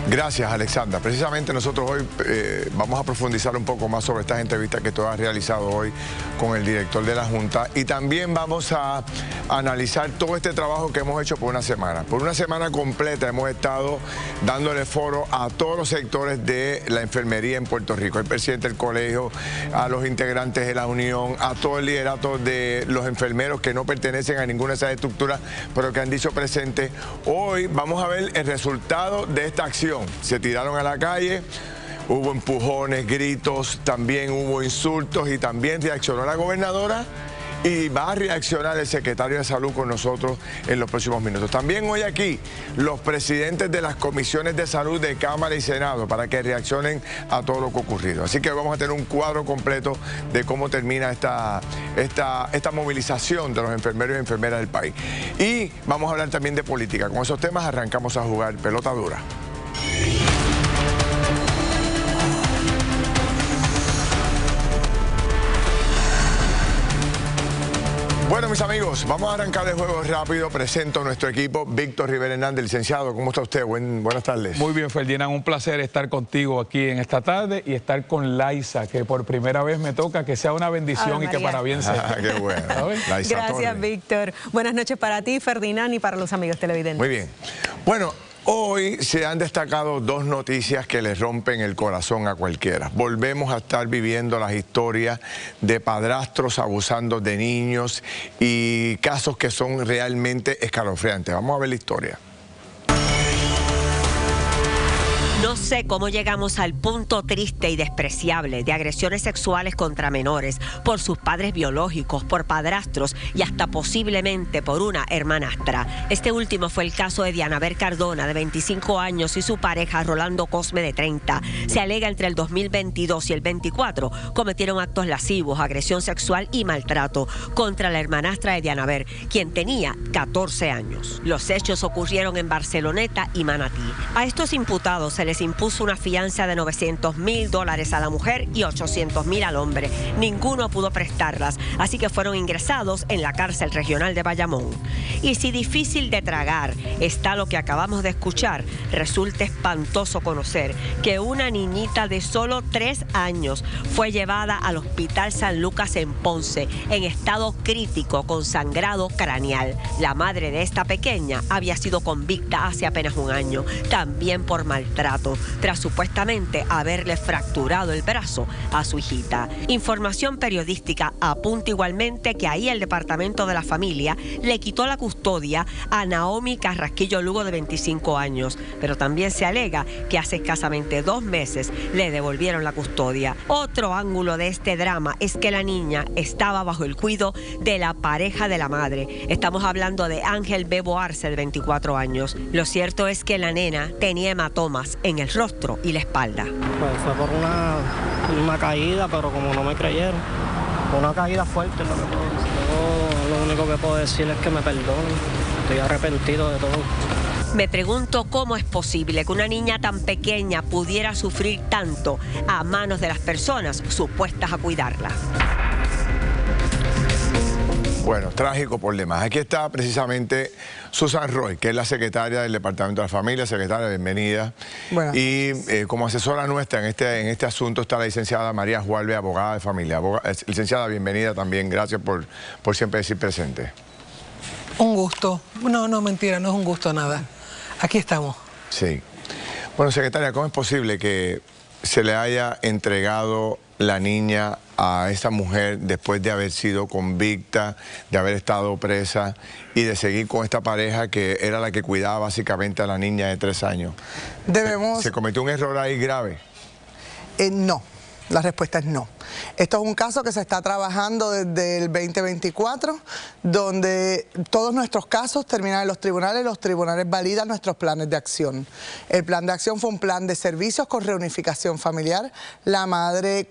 Gracias, Alexandra. Precisamente nosotros hoy vamos a profundizar un poco más sobre estas entrevistas que tú has realizado hoy con el director de la Junta y también vamos a analizar todo este trabajo que hemos hecho por una semana. Por una semana completa hemos estado dándole foro a todos los sectores de la enfermería en Puerto Rico, al presidente del colegio, a los integrantes de la unión, a todo el liderato de los enfermeros que no pertenecen a ninguna de esas estructuras, pero que han dicho presente. Hoy vamos a ver el resultado de esta acción. Se tiraron a la calle, hubo empujones, gritos, también hubo insultos y también reaccionó la gobernadora y va a reaccionar el secretario de Salud con nosotros en los próximos minutos. También hoy aquí los presidentes de las comisiones de salud de Cámara y Senado para que reaccionen a todo lo que ha ocurrido. Así que vamos a tener un cuadro completo de cómo termina esta movilización de los enfermeros y enfermeras del país. Y vamos a hablar también de política. Con esos temas arrancamos a jugar pelota dura. Bueno, mis amigos, vamos a arrancar el juego rápido. Presento a nuestro equipo. Víctor Rivera Hernández, licenciado. ¿Cómo está usted? Buenas tardes. Muy bien, Ferdinand. Un placer estar contigo aquí en esta tarde y estar con Laisa, que por primera vez me toca, que sea una bendición y que para bien sea. Qué bueno. Gracias, Víctor. Buenas noches para ti, Ferdinand, y para los amigos televidentes. Muy bien. Bueno, hoy se han destacado dos noticias que le rompen el corazón a cualquiera. Volvemos a estar viviendo las historias de padrastros abusando de niños y casos que son realmente escalofriantes. Vamos a ver la historia. No sé cómo llegamos al punto triste y despreciable de agresiones sexuales contra menores por sus padres biológicos, por padrastros y hasta posiblemente por una hermanastra. Este último fue el caso de Dianaber Cardona, de 25 años, y su pareja Rolando Cosme, de 30. Se alega entre el 2022 y el 24 cometieron actos lascivos, agresión sexual y maltrato contra la hermanastra de Dianaber, quien tenía 14 años. Los hechos ocurrieron en Barceloneta y Manatí. A estos imputados se les impuso una fianza de $900,000 a la mujer y $800,000 al hombre. Ninguno pudo prestarlas, así que fueron ingresados en la cárcel regional de Bayamón. Y si difícil de tragar está lo que acabamos de escuchar, resulta espantoso conocer que una niñita de solo 3 años fue llevada al Hospital San Lucas en Ponce en estado crítico con sangrado craneal. La madre de esta pequeña había sido convicta hace apenas un año, también por maltrato, tras supuestamente haberle fracturado el brazo a su hijita. Información periodística apunta igualmente que ahí el Departamento de la Familia le quitó la custodia a Naomi Carrasquillo Lugo, de 25 años, pero también se alega que hace escasamente 2 meses le devolvieron la custodia. Otro ángulo de este drama es que la niña estaba bajo el cuidado de la pareja de la madre. Estamos hablando de Ángel Bebo Arce, de 24 años. Lo cierto es que la nena tenía hematomas en el rostro y la espalda. Pues fue por una caída, pero como no me creyeron, fue una caída fuerte, lo que puedo decir. Yo, lo único que puedo decir es que me perdonen, estoy arrepentido de todo. Me pregunto cómo es posible que una niña tan pequeña pudiera sufrir tanto a manos de las personas supuestas a cuidarla. Bueno, trágico por demás. Aquí está precisamente Susan Roy, que es la secretaria del Departamento de la Familia. Secretaria, bienvenida. Bueno. Y como asesora nuestra en este asunto está la licenciada María Juárez, abogada de familia. Licenciada, bienvenida también. Gracias por siempre decir presente. Un gusto. No, mentira, no es un gusto nada. Aquí estamos. Sí. Bueno, secretaria, ¿cómo es posible que se le haya entregado la niña a esa mujer después de haber sido convicta, de haber estado presa y de seguir con esta pareja que era la que cuidaba básicamente a la niña de 3 años? ¿Se cometió un error ahí grave? No, la respuesta es no. Esto es un caso que se está trabajando desde el 2024, donde todos nuestros casos terminan en los tribunales validan nuestros planes de acción. El plan de acción fue un plan de servicios con reunificación familiar. La madre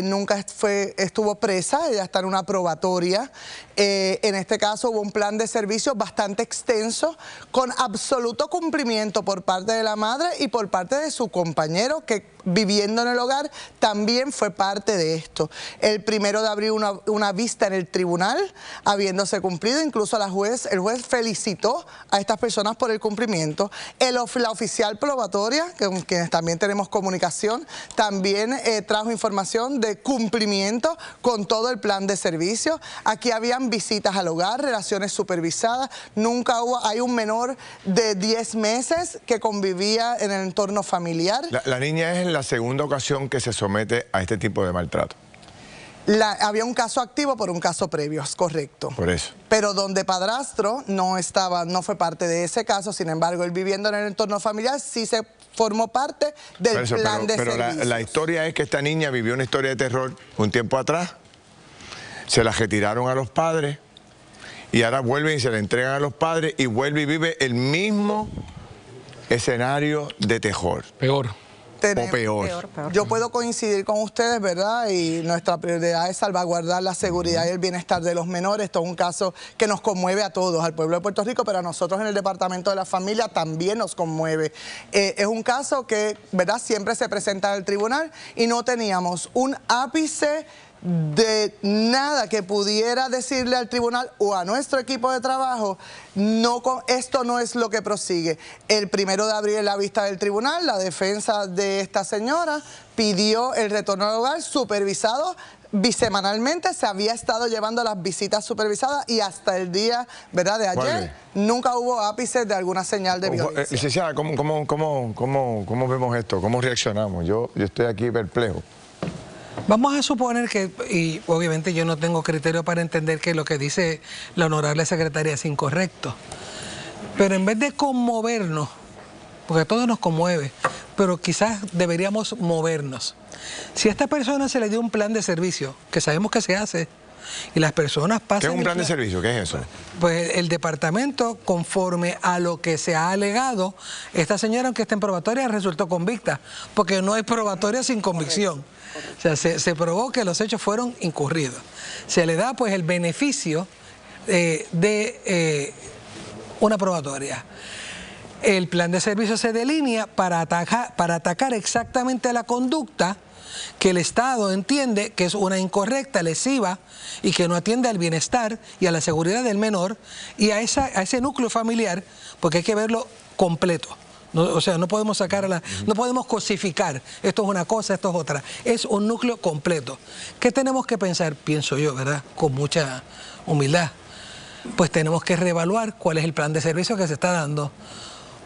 nunca estuvo presa, ella está en una probatoria. En este caso hubo un plan de servicios bastante extenso, con absoluto cumplimiento por parte de la madre y por parte de su compañero, que viviendo en el hogar también fue parte de de esto. El 1 de abril una vista en el tribunal, habiéndose cumplido, incluso el juez felicitó a estas personas por el cumplimiento. La oficial probatoria, con quienes también tenemos comunicación, también trajo información de cumplimiento con todo el plan de servicio. Aquí habían visitas al hogar, relaciones supervisadas, nunca hubo, hay un menor de 10 meses que convivía en el entorno familiar. La niña es la segunda ocasión que se somete a este tipo de maltrato. Había un caso activo por un caso previo, es correcto. Por eso. Pero donde padrastro no fue parte de ese caso, sin embargo, él viviendo en el entorno familiar sí se formó parte del plan de servicios. Pero la historia es que esta niña vivió una historia de terror un tiempo atrás, se la retiraron a los padres y ahora vuelven y se la entregan a los padres y vuelve y vive el mismo escenario de terror. Peor. O peor. Yo puedo coincidir con ustedes, ¿verdad? Y nuestra prioridad es salvaguardar la seguridad y el bienestar de los menores. Esto es un caso que nos conmueve a todos, al pueblo de Puerto Rico, pero a nosotros en el Departamento de la Familia también nos conmueve. Es un caso que, ¿verdad?, siempre se presenta al tribunal y no teníamos un ápice de nada que pudiera decirle al tribunal o a nuestro equipo de trabajo, esto no es lo que prosigue. El 1 de abril en la vista del tribunal, la defensa de esta señora pidió el retorno al hogar supervisado bisemanalmente, se había estado llevando las visitas supervisadas y hasta el día, ¿verdad?, de ayer nunca hubo ápices de alguna señal de violencia. Licenciada, ¿cómo vemos esto? ¿Cómo reaccionamos? Yo estoy aquí perplejo. Vamos a suponer que, y obviamente yo no tengo criterio para entender que lo que dice la honorable secretaria es incorrecto, pero en vez de conmovernos, porque todo nos conmueve, pero quizás deberíamos movernos. Si a esta persona se le dio un plan de servicio, que sabemos que se hace, y las personas pasan... ¿Qué es un plan de servicio? ¿Qué es eso? Pues el departamento, conforme a lo que se ha alegado, esta señora, aunque esté en probatoria, resultó convicta, porque no hay probatoria sin convicción. O sea, se probó que los hechos fueron incurridos. Se le da pues el beneficio de una probatoria. El plan de servicio se delinea para atacar exactamente la conducta que el Estado entiende que es una incorrecta, lesiva y que no atiende al bienestar y a la seguridad del menor y a ese núcleo familiar, porque hay que verlo completo. No, o sea, no podemos no podemos cosificar, esto es una cosa, esto es otra. Es un núcleo completo. ¿Qué tenemos que pensar? Pienso yo, ¿verdad?, con mucha humildad. Pues tenemos que reevaluar cuál es el plan de servicio que se está dando,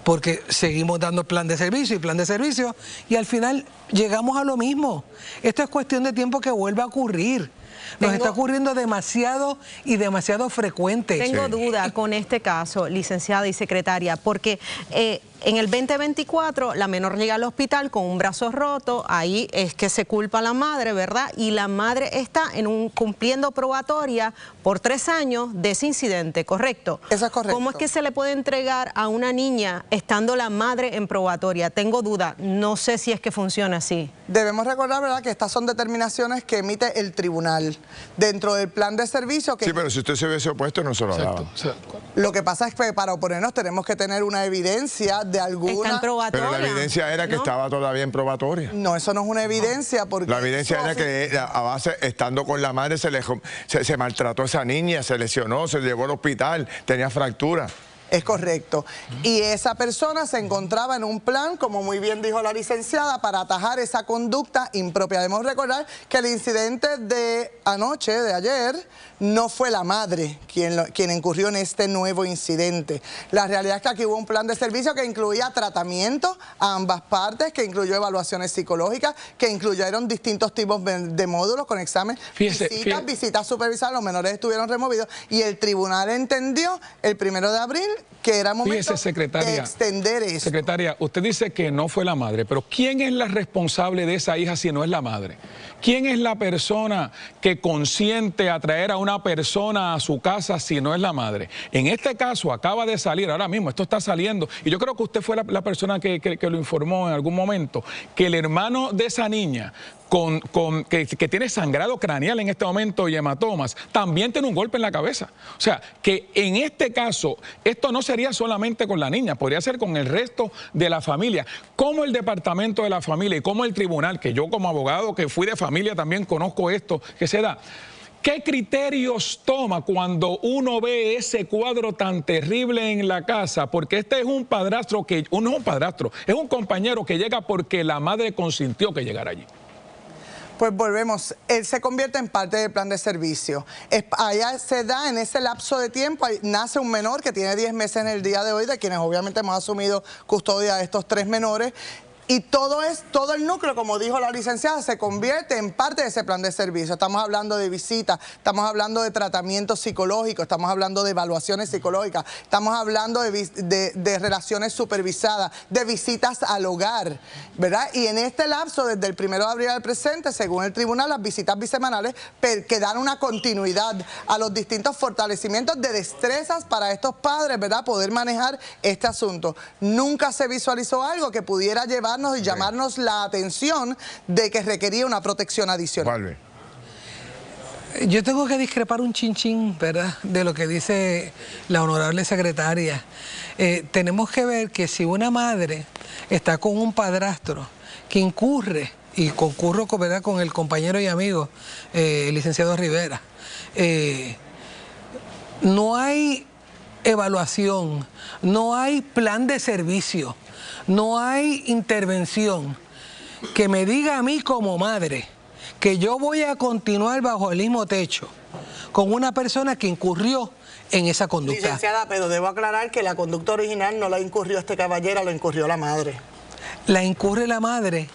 porque seguimos dando plan de servicio y al final llegamos a lo mismo. Esto es cuestión de tiempo que vuelva a ocurrir. Nos está ocurriendo demasiado y demasiado frecuente. Tengo duda con este caso, licenciada y secretaria, porque en el 2024 la menor llega al hospital con un brazo roto, ahí es que se culpa a la madre, ¿verdad? Y la madre está cumpliendo probatoria por 3 años de ese incidente, ¿correcto? Eso es correcto. ¿Cómo es que se le puede entregar a una niña estando la madre en probatoria? Tengo duda, no sé si es que funciona así. Debemos recordar, ¿verdad?, que estas son determinaciones que emite el tribunal dentro del plan de servicio. Sí, pero si usted se hubiese opuesto no se lo daba. Lo que pasa es que para oponernos tenemos que tener una evidencia de alguna... Está en probatoria. Pero la evidencia era que estaba todavía en probatoria. No, eso no es una evidencia porque... La evidencia era que a base, estando con la madre, se maltrató a esa niña, se lesionó, se llevó al hospital, tenía fractura. Es correcto. Y esa persona se encontraba en un plan, como muy bien dijo la licenciada, para atajar esa conducta impropia. Debemos recordar que el incidente de anoche, de ayer, no fue la madre quien incurrió en este nuevo incidente. La realidad es que aquí hubo un plan de servicio que incluía tratamiento a ambas partes, que incluyó evaluaciones psicológicas, que incluyeron distintos tipos de módulos con examen, visitas supervisadas, los menores estuvieron removidos y el tribunal entendió el 1 de abril que era momento de extender eso. Secretaria, usted dice que no fue la madre, pero ¿quién es la responsable de esa hija si no es la madre? ¿Quién es la persona que consiente a traer a una persona a su casa si no es la madre? En este caso acaba de salir, ahora mismo, esto está saliendo, y yo creo que usted fue la persona que lo informó en algún momento, que el hermano de esa niña que tiene sangrado craneal en este momento y hematomas, también tiene un golpe en la cabeza. O sea, que en este caso, esto no sería solamente con la niña, podría ser con el resto de la familia. Como el departamento de la familia y como el tribunal, que yo como abogado que fui de familia también conozco esto que se da. ¿Qué criterios toma cuando uno ve ese cuadro tan terrible en la casa? Porque este es un padrastro que, no es un padrastro, es un compañero que llega porque la madre consintió que llegara allí. Pues volvemos, él se convierte en parte del plan de servicio. Allá se da, en ese lapso de tiempo, nace un menor que tiene 10 meses en el día de hoy, de quienes obviamente hemos asumido custodia de estos 3 menores. Y todo el núcleo, como dijo la licenciada, se convierte en parte de ese plan de servicio. Estamos hablando de visitas, estamos hablando de tratamientos psicológicos, estamos hablando de evaluaciones psicológicas, estamos hablando de relaciones supervisadas, de visitas al hogar, ¿verdad? Y en este lapso, desde el 1 de abril al presente, según el tribunal, las visitas bisemanales que dan una continuidad a los distintos fortalecimientos de destrezas para estos padres, ¿verdad? Poder manejar este asunto. Nunca se visualizó algo que pudiera llevar y llamarnos la atención de que requería una protección adicional. Yo tengo que discrepar un chinchín, ¿verdad?, de lo que dice la honorable secretaria. Tenemos que ver que si una madre está con un padrastro que incurre, y concurro, ¿verdad?, con el compañero y amigo, el licenciado Rivera, no hay evaluación, no hay plan de servicio, no hay intervención que me diga a mí como madre que yo voy a continuar bajo el mismo techo con una persona que incurrió en esa conducta. Licenciada, pero debo aclarar que la conducta original no la incurrió este caballero, la incurrió la madre. La incurre la madre.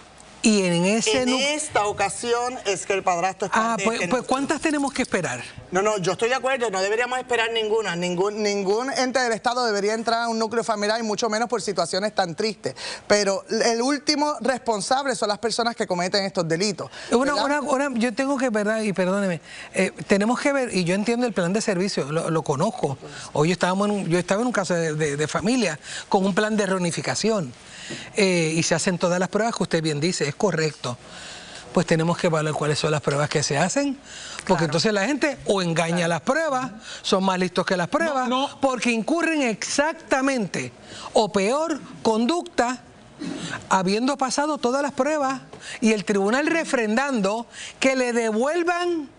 Y en esta ocasión es que el padrastro está... pues ¿cuántas tenemos que esperar? No, yo estoy de acuerdo, no deberíamos esperar ninguna. Ningún ente del Estado debería entrar a un núcleo familiar y mucho menos por situaciones tan tristes. Pero el último responsable son las personas que cometen estos delitos. Yo tengo que, ¿verdad? Y perdóneme, tenemos que ver, y yo entiendo el plan de servicio, lo conozco. Hoy yo estaba en un caso de familia con un plan de reunificación. Y se hacen todas las pruebas que usted bien dice, es correcto. Pues tenemos que evaluar cuáles son las pruebas que se hacen, porque entonces la gente o engaña las pruebas, son más listos que las pruebas, porque incurren exactamente o peor conducta habiendo pasado todas las pruebas y el tribunal refrendando que le devuelvan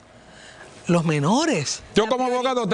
los menores. Yo como abogado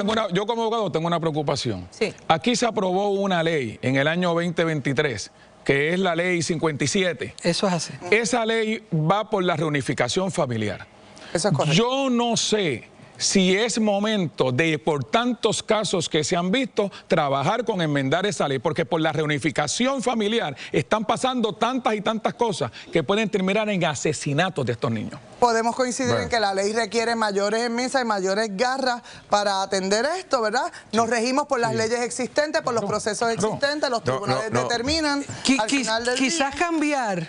tengo una preocupación. Sí. Aquí se aprobó una ley en el año 2023 que es la ley 57. Eso es así. Esa ley va por la reunificación familiar. Eso es correcto. Yo no sé si es momento de, por tantos casos que se han visto, trabajar con enmendar esa ley, porque por la reunificación familiar están pasando tantas y tantas cosas que pueden terminar en asesinatos de estos niños. Podemos coincidir en que la ley requiere mayores enmiendas y mayores garras para atender esto, ¿verdad? Nos regimos por las leyes existentes, por los procesos existentes, los tribunales determinan al final del quizás día. Cambiar,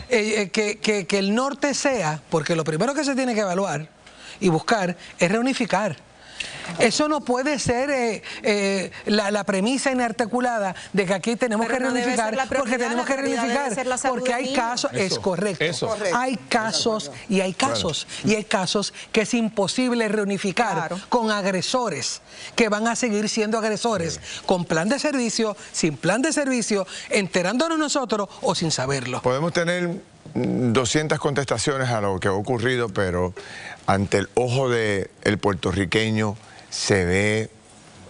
que el norte sea, porque lo primero que se tiene que evaluar y buscar es reunificar. Eso no puede ser la premisa inarticulada de que aquí tenemos que reunificar, porque tenemos que reunificar, porque hay casos, es correcto, hay casos y hay casos, y hay casos que es imposible reunificar con agresores, que van a seguir siendo agresores, con plan de servicio, sin plan de servicio, enterándonos nosotros o sin saberlo. Podemos tener 200 contestaciones a lo que ha ocurrido, pero ante el ojo del puertorriqueño se ve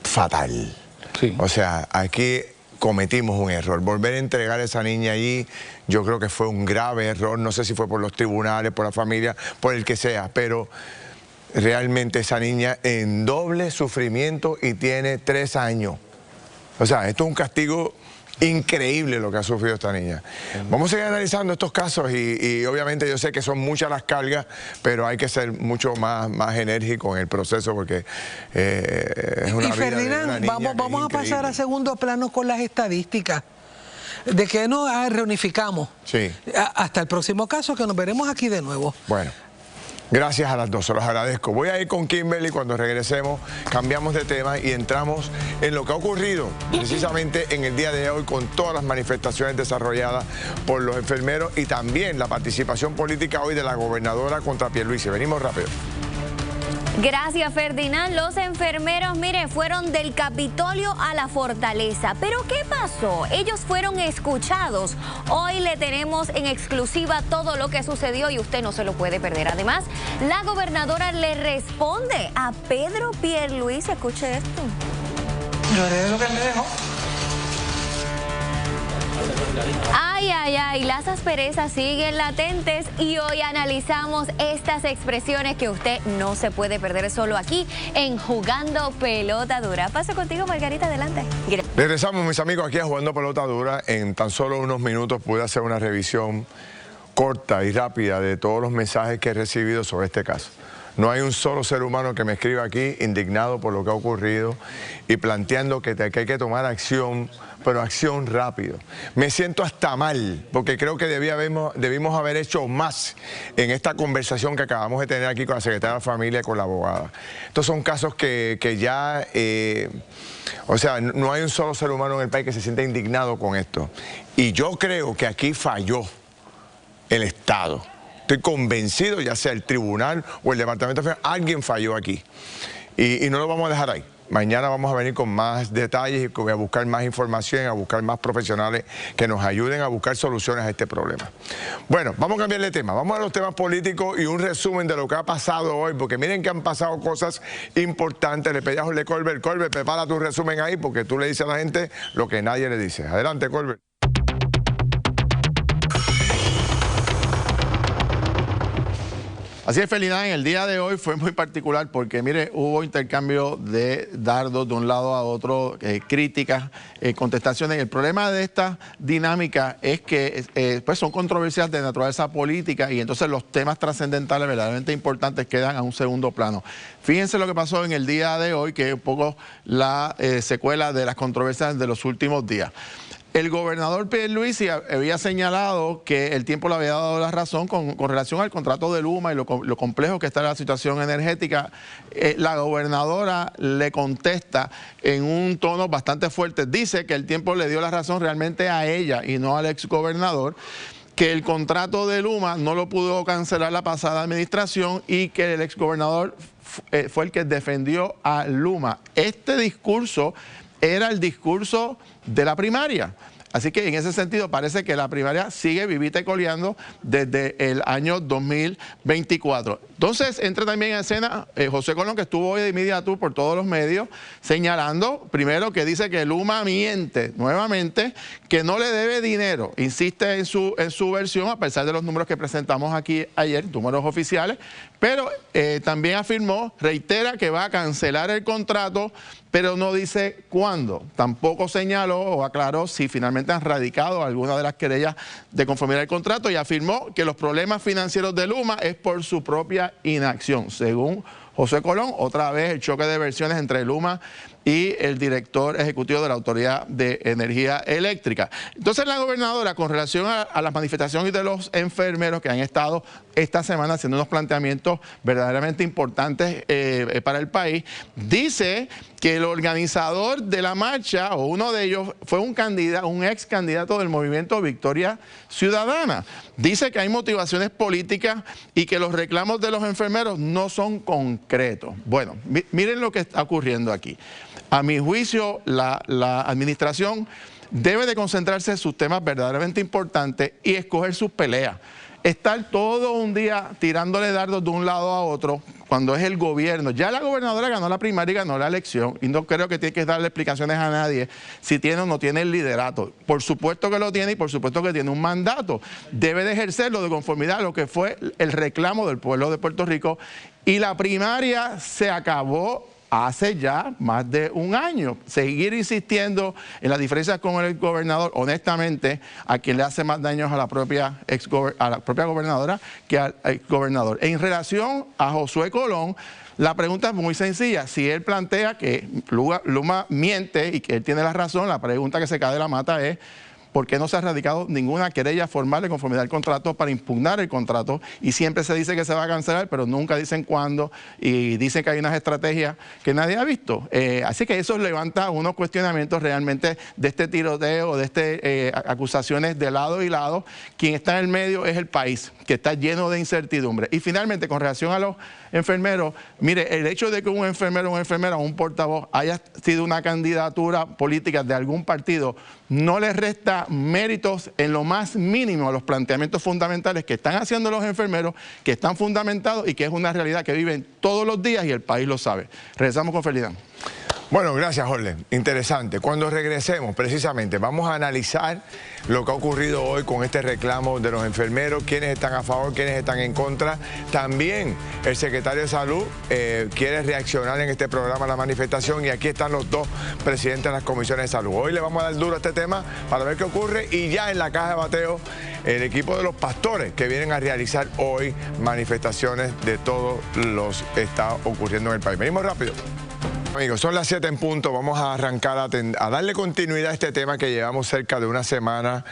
fatal. Sí. O sea, aquí cometimos un error. Volver a entregar a esa niña allí, yo creo que fue un grave error. No sé si fue por los tribunales, por la familia, por el que sea, pero realmente esa niña en doble sufrimiento y tiene 3 años. O sea, esto es un castigo increíble lo que ha sufrido esta niña. Vamos a seguir analizando estos casos y obviamente yo sé que son muchas las cargas, pero hay que ser mucho más enérgico en el proceso porque es una vida de una niña. Vamos a pasar a segundo plano con las estadísticas. ¿De qué nos reunificamos? Sí. Hasta el próximo caso, que nos veremos aquí de nuevo. Bueno. Gracias a las dos, se los agradezco. Voy a ir con Kimberly, cuando regresemos cambiamos de tema y entramos en lo que ha ocurrido precisamente en el día de hoy con todas las manifestaciones desarrolladas por los enfermeros y también la participación política hoy de la gobernadora contra Pierluisi. Venimos rápido. Gracias, Ferdinand. Los enfermeros, mire, fueron del Capitolio a la Fortaleza. ¿Pero qué pasó? Ellos fueron escuchados. Hoy le tenemos en exclusiva todo lo que sucedió y usted no se lo puede perder. Además, la gobernadora le responde a Pedro Pierluisi. Escuche esto. Yo haré lo que me dejó. Ay, ay, ay, las asperezas siguen latentes y hoy analizamos estas expresiones que usted no se puede perder solo aquí en Jugando Pelota Dura. Paso contigo, Margarita, adelante. Regresamos, mis amigos, aquí a Jugando Pelota Dura. En tan solo unos minutos pude hacer una revisión corta y rápida de todos los mensajes que he recibido sobre este caso. No hay un solo ser humano que me escriba aquí indignado por lo que ha ocurrido y planteando que hay que tomar acción, pero acción rápido. Me siento hasta mal, porque creo que debimos haber hecho más en esta conversación que acabamos de tener aquí con la secretaria de Familia y con la abogada. Estos son casos que ya, o sea, no hay un solo ser humano en el país que se sienta indignado con esto. Y yo creo que aquí falló el Estado. Estoy convencido, ya sea el tribunal o el departamento de Finanzas, alguien falló aquí. Y no lo vamos a dejar ahí. Mañana vamos a venir con más detalles y a buscar más información, a buscar más profesionales que nos ayuden a buscar soluciones a este problema. Bueno, vamos a cambiar de tema. Vamos a los temas políticos y un resumen de lo que ha pasado hoy, porque miren que han pasado cosas importantes. Le pedí a Jorge Colbert. Colbert, prepara tu resumen ahí, porque tú le dices a la gente lo que nadie le dice. Adelante, Colbert. Así es, Ferdinand, el día de hoy fue muy particular porque, mire, hubo intercambio de dardos de un lado a otro, críticas, contestaciones. El problema de esta dinámica es que pues son controversias de naturaleza política y entonces los temas trascendentales verdaderamente importantes quedan a un segundo plano. Fíjense lo que pasó en el día de hoy, que es un poco la secuela de las controversias de los últimos días. El gobernador Pierluisi había señalado que el tiempo le había dado la razón con relación al contrato de Luma y lo complejo que está la situación energética. La gobernadora le contesta en un tono bastante fuerte. Dice que el tiempo le dio la razón realmente a ella y no al exgobernador, que el contrato de Luma no lo pudo cancelar la pasada administración y que el exgobernador fue el que defendió a Luma. Este discurso era el discurso de la primaria. Así que en ese sentido parece que la primaria sigue vivita y coleando desde el año 2024. Entonces entra también en escena José Colón, que estuvo hoy de Media Tour por todos los medios, señalando primero que dice que Luma miente nuevamente, que no le debe dinero. Insiste en su versión, a pesar de los números que presentamos aquí ayer, números oficiales, pero también afirmó, reitera que va a cancelar el contrato, pero no dice cuándo. Tampoco señaló o aclaró si finalmente han radicado alguna de las querellas de conformidad al contrato y afirmó que los problemas financieros de Luma es por su propia inacción. Según José Colón, otra vez el choque de versiones entre Luma y el director ejecutivo de la Autoridad de Energía Eléctrica. Entonces la gobernadora, con relación a las manifestaciones de los enfermeros que han estado esta semana haciendo unos planteamientos verdaderamente importantes para el país, dice que el organizador de la marcha, o uno de ellos, fue un ex candidato del movimiento Victoria Ciudadana. Dice que hay motivaciones políticas y que los reclamos de los enfermeros no son concretos. Bueno, miren lo que está ocurriendo aquí. A mi juicio, la administración debe de concentrarse en sus temas verdaderamente importantes y escoger sus peleas. Estar todo un día tirándole dardos de un lado a otro cuando es el gobierno. Ya la gobernadora ganó la primaria y ganó la elección y no creo que tiene que darle explicaciones a nadie si tiene o no tiene el liderato. Por supuesto que lo tiene y por supuesto que tiene un mandato. Debe de ejercerlo de conformidad a lo que fue el reclamo del pueblo de Puerto Rico y la primaria se acabó hace ya más de un año. Seguir insistiendo en las diferencias con el gobernador, honestamente, a quien le hace más daños a la propia gobernadora que al exgobernador. En relación a Josué Colón, la pregunta es muy sencilla. Si él plantea que Luma miente y que él tiene la razón, la pregunta que se cae de la mata es ¿por qué no se ha radicado ninguna querella formal de conformidad al contrato para impugnar el contrato? Y siempre se dice que se va a cancelar, pero nunca dicen cuándo, y dicen que hay unas estrategias que nadie ha visto. Así que eso levanta unos cuestionamientos realmente de este tiroteo, de acusaciones de lado y lado. Quien está en el medio es el país, que está lleno de incertidumbre. Y finalmente, con relación a los enfermeros, mire, el hecho de que un enfermero, una enfermera o un portavoz haya sido una candidatura política de algún partido, no les resta méritos en lo más mínimo a los planteamientos fundamentales que están haciendo los enfermeros, que están fundamentados y que es una realidad que viven todos los días y el país lo sabe. Regresamos con Ferdinand. Bueno, gracias, Jorge. Interesante. Cuando regresemos, precisamente, vamos a analizar lo que ha ocurrido hoy con este reclamo de los enfermeros, quiénes están a favor, quiénes están en contra. También el secretario de Salud quiere reaccionar en este programa a la manifestación y aquí están los dos presidentes de las comisiones de salud. Hoy le vamos a dar duro a este tema para ver qué ocurre y ya en la caja de bateo el equipo de los pastores que vienen a realizar hoy manifestaciones de todos los que está ocurriendo en el país. Venimos rápido. Amigos, son las 7 en punto, vamos a arrancar a darle continuidad a este tema que llevamos cerca de una semana,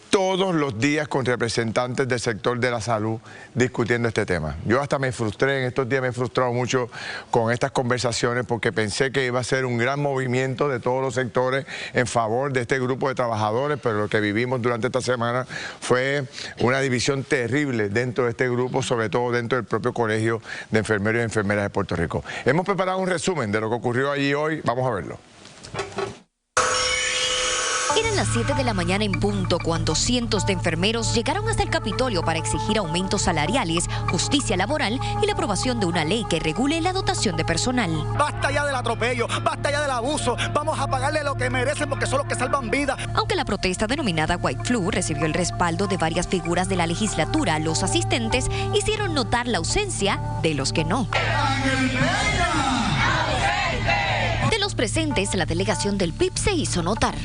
todos los días con representantes del sector de la salud discutiendo este tema. Yo hasta me frustré, en estos días me he frustrado mucho con estas conversaciones porque pensé que iba a ser un gran movimiento de todos los sectores en favor de este grupo de trabajadores, pero lo que vivimos durante esta semana fue una división terrible dentro de este grupo, sobre todo dentro del propio Colegio de Enfermeros y Enfermeras de Puerto Rico. Hemos preparado un resumen de lo que ocurrió allí hoy. Vamos a verlo. Eran las 7 de la mañana en punto cuando cientos de enfermeros llegaron hasta el Capitolio para exigir aumentos salariales, justicia laboral y la aprobación de una ley que regule la dotación de personal. Basta ya del atropello, basta ya del abuso, vamos a pagarle lo que merecen porque son los que salvan vidas. Aunque la protesta denominada White Flu recibió el respaldo de varias figuras de la legislatura, los asistentes hicieron notar la ausencia de los que no. De los presentes, la delegación del PIB se hizo notar.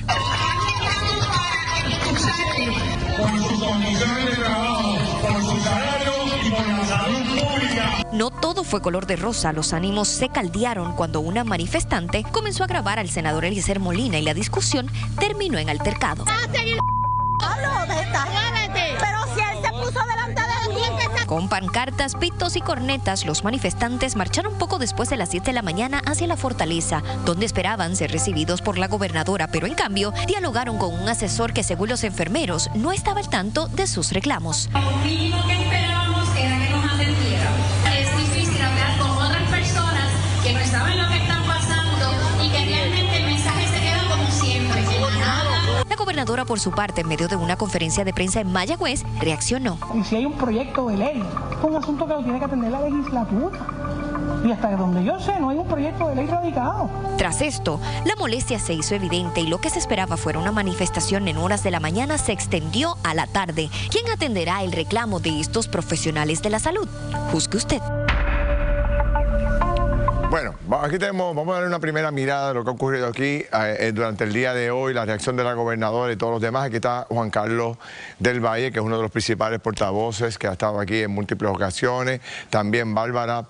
Por sus condiciones de trabajo, por sus salarios y por la salud pública. No todo fue color de rosa, los ánimos se caldearon cuando una manifestante comenzó a grabar al senador Eliezer Molina y la discusión terminó en altercado. Pero si él se puso delante de él, con pancartas, pitos y cornetas, los manifestantes marcharon poco después de las 7 de la mañana hacia la fortaleza, donde esperaban ser recibidos por la gobernadora, pero en cambio dialogaron con un asesor que, según los enfermeros, no estaba al tanto de sus reclamos. Lo mínimo que esperábamos era que nos atendieran. Es difícil hablar con otras personas que no saben lo que están pasando y que realmente el mensaje se queda como siempre, como nada. La gobernadora, por su parte, en medio de una conferencia de prensa en Mayagüez, reaccionó. Y si hay un proyecto de ley, es un asunto que lo tiene que atender la legislatura. Y hasta donde yo sé, no hay un proyecto de ley radicado. Tras esto, la molestia se hizo evidente y lo que se esperaba fuera una manifestación en horas de la mañana se extendió a la tarde. ¿Quién atenderá el reclamo de estos profesionales de la salud? Juzgue usted. Bueno, aquí vamos a darle una primera mirada de lo que ha ocurrido aquí durante el día de hoy, la reacción de la gobernadora y todos los demás. Aquí está Juan Carlos del Valle, que es uno de los principales portavoces, que ha estado aquí en múltiples ocasiones. También Bárbara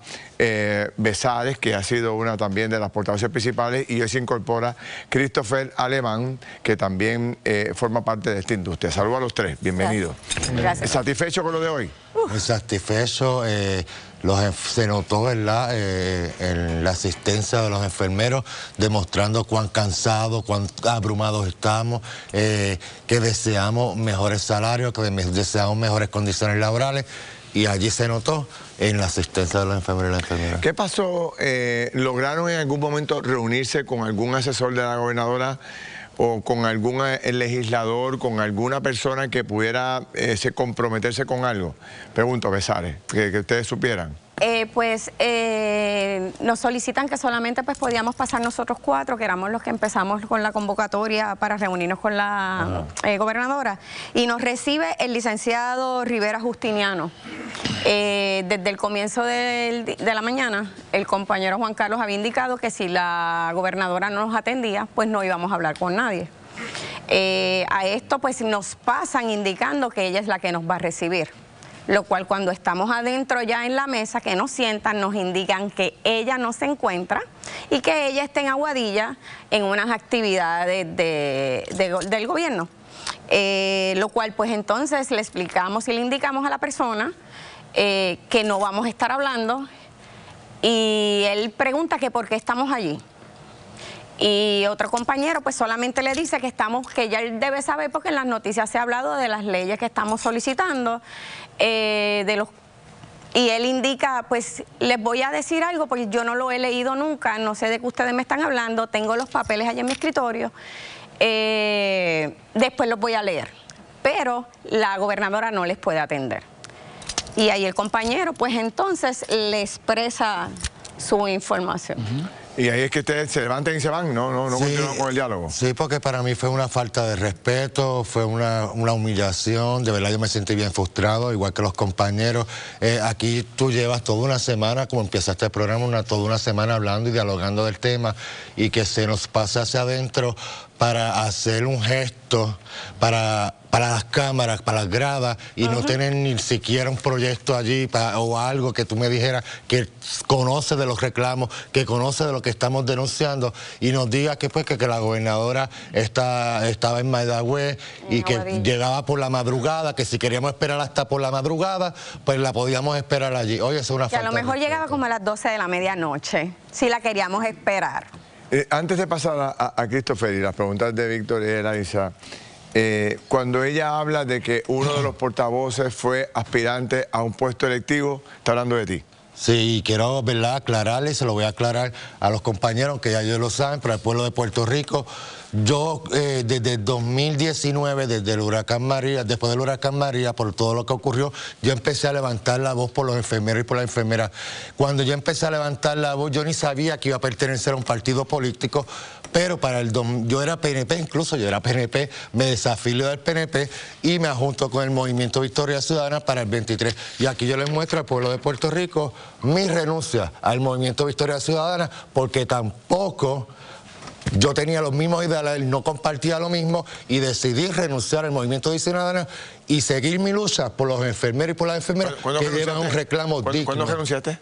Besares, que ha sido una también de las portavoces principales. Y hoy se incorpora Christopher Alemán, que también forma parte de esta industria. Saludos a los tres, bienvenidos. Gracias. ¿Satisfecho con lo de hoy? Muy satisfecho. Se notó, ¿verdad?, en la asistencia de los enfermeros, demostrando cuán cansados, cuán abrumados estamos, que deseamos mejores salarios, que deseamos mejores condiciones laborales, y allí se notó en la asistencia de los enfermeros y las enfermeras. ¿Qué pasó? ¿Lograron en algún momento reunirse con algún asesor de la gobernadora o con algún legislador, con alguna persona que pudiera comprometerse con algo? Pregunto, Besares, que ustedes supieran. Nos solicitan que solamente podíamos pasar nosotros 4, que éramos los que empezamos con la convocatoria para reunirnos con la gobernadora, y nos recibe el licenciado Rivera Justiniano. Desde el comienzo de la mañana, el compañero Juan Carlos había indicado que si la gobernadora no nos atendía, pues no íbamos a hablar con nadie. A esto pues nos pasan indicando que ella es la que nos va a recibir. lo cual cuando estamos adentro ya en la mesa, que nos sientan, nos indican que ella no se encuentra y que ella está en Aguadilla en unas actividades del gobierno. Lo cual pues entonces le explicamos y le indicamos a la persona que no vamos a estar hablando, y él pregunta que por qué estamos allí. Y otro compañero pues solamente le dice que ya él debe saber, porque en las noticias se ha hablado de las leyes que estamos solicitando, y él indica, pues les voy a decir algo porque yo no lo he leído nunca, no sé de qué ustedes me están hablando, tengo los papeles allá en mi escritorio, después los voy a leer, pero la gobernadora no les puede atender. Y ahí el compañero pues entonces le expresa su información. Y ahí es que ustedes se levantan y se van, no Sí, continúan con el diálogo. Sí, porque para mí fue una falta de respeto, fue una humillación, de verdad yo me sentí bien frustrado, igual que los compañeros. Aquí tú llevas toda una semana, como empezaste el programa, toda una semana hablando y dialogando del tema, y que se nos pase hacia adentro para hacer un gesto para las cámaras, para las gradas, y no tener ni siquiera un proyecto allí o algo que tú me dijeras que conoce de los reclamos, que conoce de lo que estamos denunciando, y nos diga que pues que la gobernadora estaba en Mayagüez y que llegaba por la madrugada, que si queríamos esperar hasta por la madrugada, pues la podíamos esperar allí. Oye, eso es una falta. Que a lo mejor llegaba como a las 12 de la medianoche, si la queríamos esperar. Antes de pasar a Christopher y las preguntas de Víctor y Elisa, cuando ella habla de que uno de los portavoces fue aspirante a un puesto electivo, está hablando de ti. Sí, quiero, ¿verdad?, aclararle, y se lo voy a aclarar a los compañeros, que ya ellos lo saben, pero al pueblo de Puerto Rico. Yo, desde 2019, desde el huracán María, después del huracán María, por todo lo que ocurrió, yo empecé a levantar la voz por los enfermeros y por las enfermeras. Cuando yo empecé a levantar la voz, yo ni sabía que iba a pertenecer a un partido político, pero yo era PNP, incluso yo era PNP, me desafilio del PNP y me adjunto con el Movimiento Victoria Ciudadana para el 23. Y aquí yo les muestro al pueblo de Puerto Rico mi renuncia al Movimiento Victoria Ciudadana, porque tampoco yo tenía los mismos ideales, no compartía lo mismo, y decidí renunciar al Movimiento de Ciudadanos y seguir mi lucha por los enfermeros y por las enfermeras que llevan un reclamo digno. ¿Cuándo renunciaste?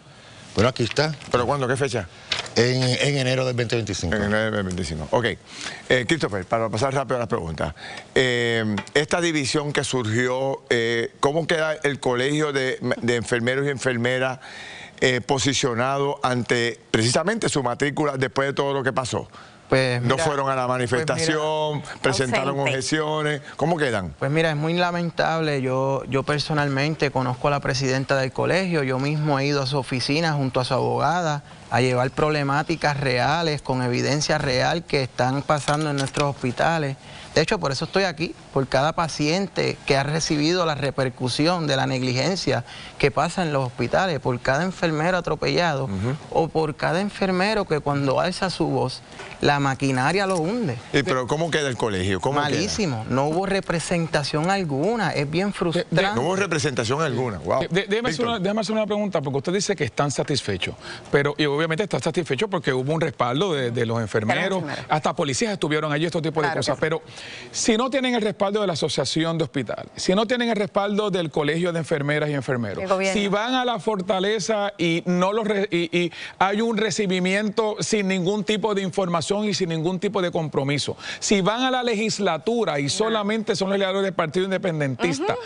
Bueno, aquí está. ¿Pero cuándo? ¿Qué fecha? En enero del 2025. En enero del 2025. Ok. Christopher, para pasar rápido a las preguntas. Esta división que surgió, ¿cómo queda el colegio de enfermeros y enfermeras posicionado ante precisamente su matrícula después de todo lo que pasó? Pues mira, no fueron a la manifestación, pues mira, presentaron objeciones. ¿Cómo quedan? Pues mira, es muy lamentable. Yo personalmente conozco a la presidenta del colegio. Yo mismo he ido a su oficina junto a su abogada a llevar problemáticas reales, con evidencia real que están pasando en nuestros hospitales. De hecho, por eso estoy aquí, por cada paciente que ha recibido la repercusión de la negligencia que pasa en los hospitales, por cada enfermero atropellado, o por cada enfermero que cuando alza su voz, la maquinaria lo hunde. ¿Pero cómo queda el colegio? Malísimo, no hubo representación alguna, es bien frustrante. No hubo representación alguna, wow. Déjame hacer una pregunta, porque usted dice que están satisfechos, pero y obviamente están satisfechos porque hubo un respaldo de los enfermeros, hasta policías estuvieron allí, estos tipos de cosas, pero si no tienen el respaldo de la Asociación de Hospitales, si no tienen el respaldo del Colegio de Enfermeras y Enfermeros, si van a la Fortaleza y hay un recibimiento sin ningún tipo de información y sin ningún tipo de compromiso, si van a la legislatura y solamente son legisladores del Partido Independentista,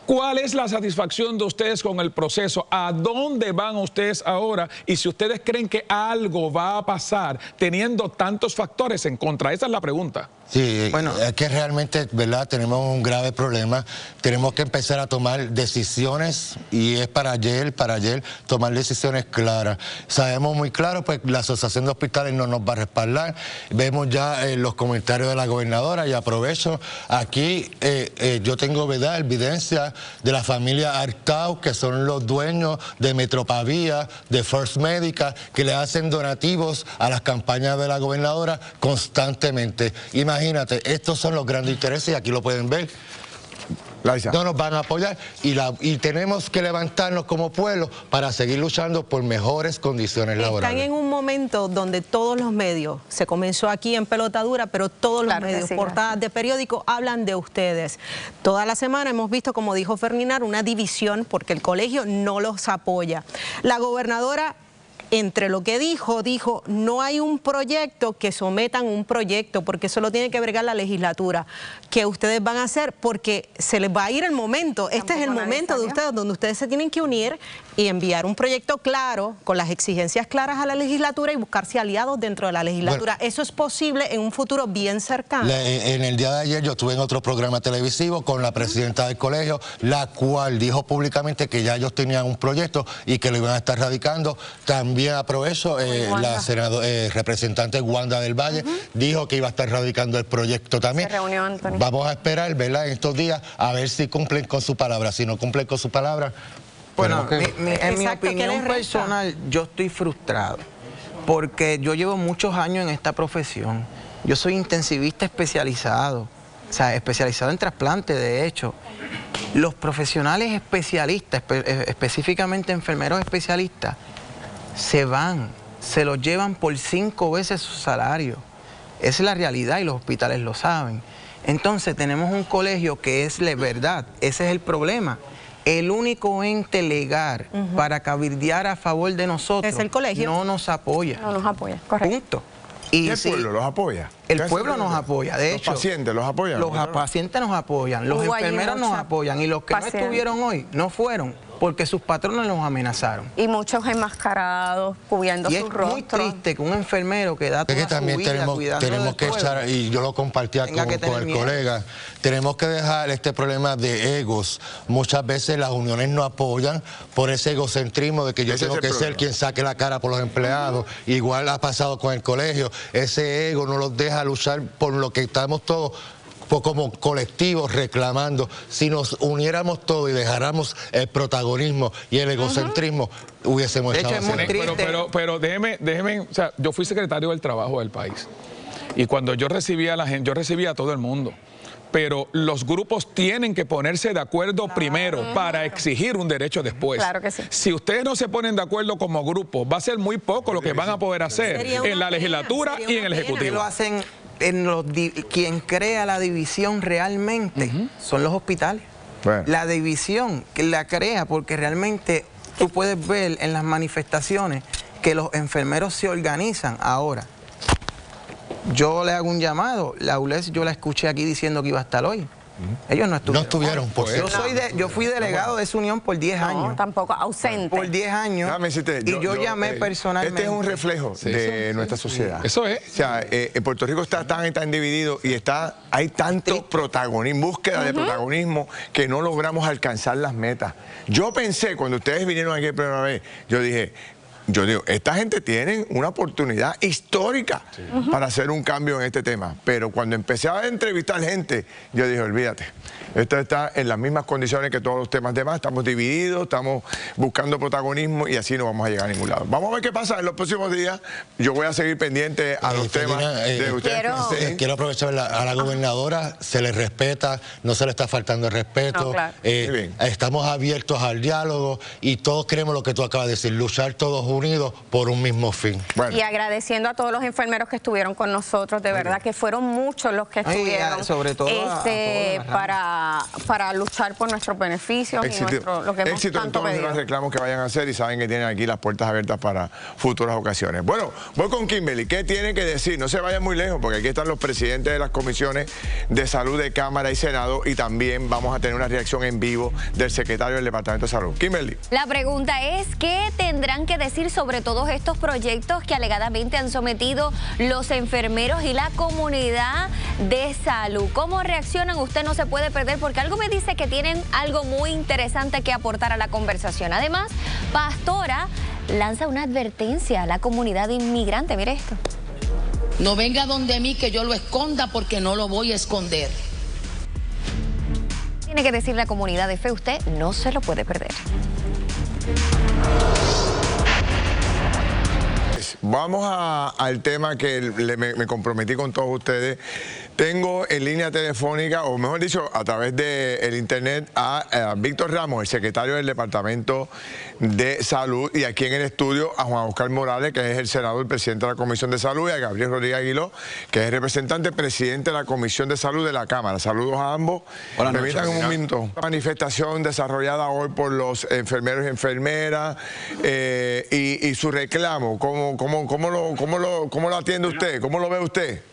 ¿cuál es la satisfacción de ustedes con el proceso? ¿A dónde van ustedes ahora? Y si ustedes creen que algo va a pasar teniendo tantos factores en contra, esa es la pregunta. Sí, bueno, es que realmente, ¿verdad?, tenemos un grave problema. Tenemos que empezar a tomar decisiones, y es para ayer tomar decisiones claras. Sabemos muy claro, pues la Asociación de Hospitales no nos va a respaldar. Vemos ya los comentarios de la gobernadora, y aprovecho aquí, yo tengo, ¿verdad?, evidencia de la familia Artaud, que son los dueños de Metropavía, de First Medical, que le hacen donativos a las campañas de la gobernadora constantemente. Imagínate, estos son los grandes intereses, y aquí lo pueden ver. no nos van a apoyar y tenemos que levantarnos como pueblo para seguir luchando por mejores condiciones laborales. Están en un momento donde todos los medios, se comenzó aquí en Pelota Dura, pero todos los medios, portadas de periódico, hablan de ustedes. Toda la semana hemos visto, como dijo Ferdinand, una división porque el colegio no los apoya. La gobernadora, entre lo que dijo, no hay un proyecto, que sometan un proyecto, porque eso lo tiene que bregar la legislatura. ¿Qué ustedes van a hacer? Porque se les va a ir el momento. Este es el momento de ustedes, donde ustedes se tienen que unir y enviar un proyecto claro, con las exigencias claras a la legislatura y buscarse aliados dentro de la legislatura. Bueno, eso es posible en un futuro bien cercano. En el día de ayer yo estuve en otro programa televisivo con la presidenta del colegio, la cual dijo públicamente que ya ellos tenían un proyecto y que lo iban a estar radicando. También aprovecho, la representante Wanda del Valle dijo que iba a estar radicando el proyecto también. Se reunió Antonio. Vamos a esperar, ¿verdad?, en estos días a ver si cumplen con su palabra. Si no cumplen con su palabra... Bueno, en mi opinión personal, yo estoy frustrado porque yo llevo muchos años en esta profesión. Yo soy intensivista especializado, o sea, especializado en trasplante, de hecho. Los profesionales especialistas, específicamente enfermeros especialistas, se van, se los llevan por 5 veces su salario. Esa es la realidad y los hospitales lo saben. Entonces tenemos un colegio que es la verdad, ese es el problema. El único ente legal para cabildear a favor de nosotros es el colegio. No nos apoya. No nos apoya, correcto. Punto. Y ¿el pueblo los apoya? El pueblo nos apoya, de hecho. ¿Los pacientes los apoyan? Los pacientes nos apoyan, los enfermeros nos apoyan y los que no estuvieron hoy no fueron porque sus patrones los amenazaron. Y muchos enmascarados, cubriendo sus rostros. Es muy triste que un enfermero que da toda su vida tenemos que echar, y yo lo compartía con el colega, tenemos que dejar este problema de egos. Muchas veces las uniones no apoyan por ese egocentrismo de que yo tengo que ser quien saque la cara por los empleados. Igual ha pasado con el colegio. Ese ego no los deja luchar por lo que estamos todos como colectivos reclamando. Si nos uniéramos todos y dejáramos el protagonismo y el egocentrismo, hubiésemos echado a hacer. Pero déjeme, o sea, yo fui secretario del Trabajo del país y cuando yo recibía a la gente, yo recibía a todo el mundo. Pero los grupos tienen que ponerse de acuerdo primero para exigir un derecho después. Claro que sí. Si ustedes no se ponen de acuerdo como grupo, va a ser muy poco lo que van a poder hacer en la legislatura y en el Ejecutivo. Lo hacen quien crea la división realmente son los hospitales. Bueno. La división que la crea porque realmente tú puedes ver en las manifestaciones que los enfermeros se organizan ahora. Yo le hago un llamado, la ULES yo la escuché aquí diciendo que iba a estar hoy. Ellos no estuvieron. No estuvieron, por yo fui delegado de esa unión por 10 años. No, tampoco, ausente. Por 10 años. Y yo llamé personalmente. Este es un reflejo de nuestra sociedad. Eso es. O sea, Puerto Rico está tan dividido y hay tanto protagonismo, búsqueda de protagonismo, que no logramos alcanzar las metas. Yo pensé, cuando ustedes vinieron aquí la primera vez, yo digo, esta gente tiene una oportunidad histórica para hacer un cambio en este tema. Pero cuando empecé a entrevistar gente, yo dije, olvídate, esto está en las mismas condiciones que todos los temas demás. Estamos divididos, estamos buscando protagonismo y así no vamos a llegar a ningún lado. Vamos a ver qué pasa en los próximos días. Yo voy a seguir pendiente a los temas de ustedes. Quiero aprovechar a la gobernadora, se le respeta, no se le está faltando el respeto. No, claro. Estamos abiertos al diálogo y todos queremos lo que tú acabas de decir, luchar todos unidos por un mismo fin. Bueno. Y agradeciendo a todos los enfermeros que estuvieron con nosotros, de verdad que fueron muchos los que estuvieron sobre todo para luchar por nuestros beneficios y lo que hemos éxito tanto en todos los reclamos que vayan a hacer y saben que tienen aquí las puertas abiertas para futuras ocasiones. Bueno, voy con Kimberly. ¿Qué tiene que decir? No se vayan muy lejos porque aquí están los presidentes de las comisiones de salud de Cámara y Senado y también vamos a tener una reacción en vivo del secretario del Departamento de Salud. Kimberly. La pregunta es, ¿qué tendrán que decir sobre todos estos proyectos que alegadamente han sometido los enfermeros y la comunidad de salud? ¿Cómo reaccionan? Usted no se puede perder porque algo me dice que tienen algo muy interesante que aportar a la conversación. Además, Pastora lanza una advertencia a la comunidad inmigrante. Mire esto. No venga donde mí que yo lo esconda porque no lo voy a esconder. Tiene que decir la comunidad de fe, usted no se lo puede perder. Vamos al tema que me comprometí con todos ustedes Tengo en línea telefónica, o mejor dicho, a través del internet, a Víctor Ramos, el secretario del Departamento de Salud, y aquí en el estudio a Juan Oscar Morales, que es el senador, presidente de la Comisión de Salud, y a Gabriel Rodríguez Aguiló, que es el representante, presidente de la Comisión de Salud de la Cámara. Saludos a ambos. Permítanme un minuto. Una manifestación desarrollada hoy por los enfermeros y enfermeras y su reclamo. ¿Cómo lo atiende usted? ¿Cómo lo ve usted?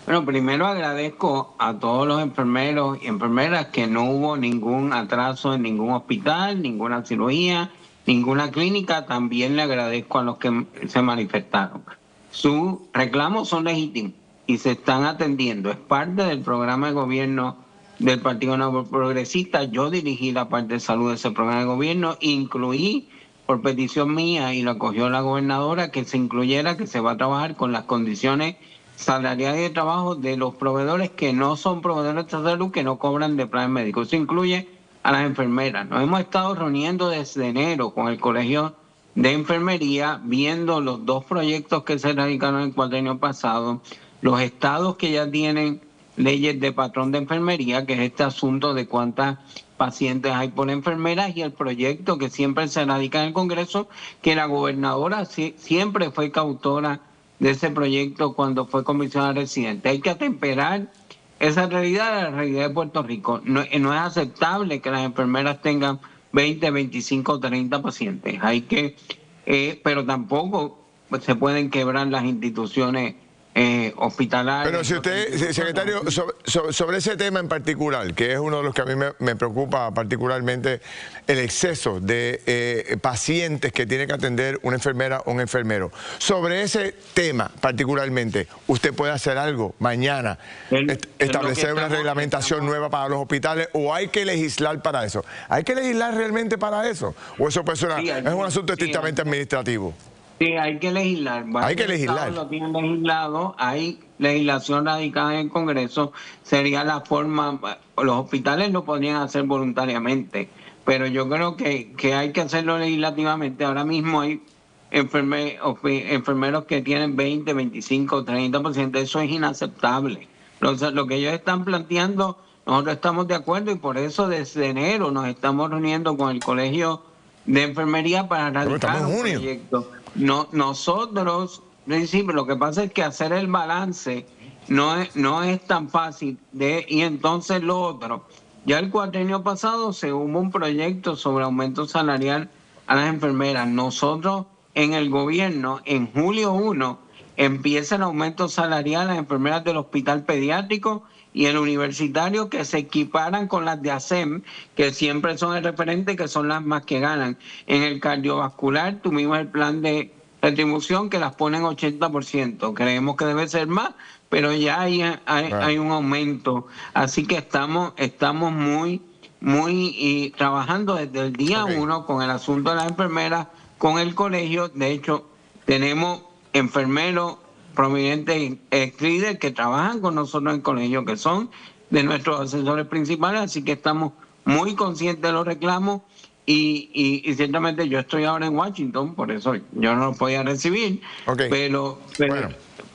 Bueno, primero agradezco a todos los enfermeros y enfermeras que no hubo ningún atraso en ningún hospital, ninguna cirugía, ninguna clínica. También le agradezco a los que se manifestaron. Sus reclamos son legítimos y se están atendiendo. Es parte del programa de gobierno del Partido Nuevo Progresista. Yo dirigí la parte de salud de ese programa de gobierno, incluí por petición mía, y lo acogió la gobernadora, que se incluyera que se va a trabajar con las condiciones salariales de trabajo de los proveedores que no son proveedores de salud, que no cobran de plan médico. Eso incluye a las enfermeras. Nos hemos estado reuniendo desde enero con el Colegio de Enfermería, viendo los dos proyectos que se radicaron el cuatrienio pasado, los estados que ya tienen leyes de patrón de enfermería, que es este asunto de cuántas pacientes hay por enfermeras, y el proyecto que siempre se radica en el Congreso, que la gobernadora siempre fue coautora de ese proyecto cuando fue comisionada residente. Hay que atemperar esa realidad a la realidad de Puerto Rico. No es aceptable que las enfermeras tengan 20, 25, 30 pacientes. Pero tampoco se pueden quebrar las instituciones hospitalarias. Pero si usted, secretario, sobre ese tema en particular, que es uno de los que a mí me preocupa particularmente, el exceso de pacientes que tiene que atender una enfermera o un enfermero. Sobre ese tema particularmente, ¿usted puede hacer algo mañana? ¿Establecer una reglamentación nueva para los hospitales, o hay que legislar para eso? ¿Hay que legislar realmente para eso? ¿O eso pues es un asunto estrictamente administrativo? Sí, hay que legislar. Hay que legislar. Lo tienen legislado, hay legislación radicada en el Congreso. Sería la forma, los hospitales lo podrían hacer voluntariamente, pero yo creo que hay que hacerlo legislativamente. Ahora mismo hay enfermeros que tienen 20, 25, 30%. Eso es inaceptable. Lo que ellos están planteando, nosotros estamos de acuerdo, y por eso desde enero nos estamos reuniendo con el Colegio de Enfermería para radicar un proyecto. Nosotros, en principio, lo que pasa es que hacer el balance no es tan fácil. Y entonces lo otro, ya el cuatrienio pasado se hubo un proyecto sobre aumento salarial a las enfermeras. Nosotros en el gobierno, en julio 1, empieza el aumento salarial a las enfermeras del hospital pediátrico y el universitario, que se equiparan con las de ASEM, que siempre son el referente, que son las más que ganan. En el cardiovascular tuvimos el plan de retribución que las ponen 80%. Creemos que debe ser más, pero ya hay un aumento. Así que estamos muy trabajando desde el día 1 con el asunto de las enfermeras, con el colegio. De hecho, tenemos enfermeros prominentes líderes que trabajan con nosotros en el colegio, que son de nuestros asesores principales, así que estamos muy conscientes de los reclamos y ciertamente yo estoy ahora en Washington, por eso yo no los podía recibir,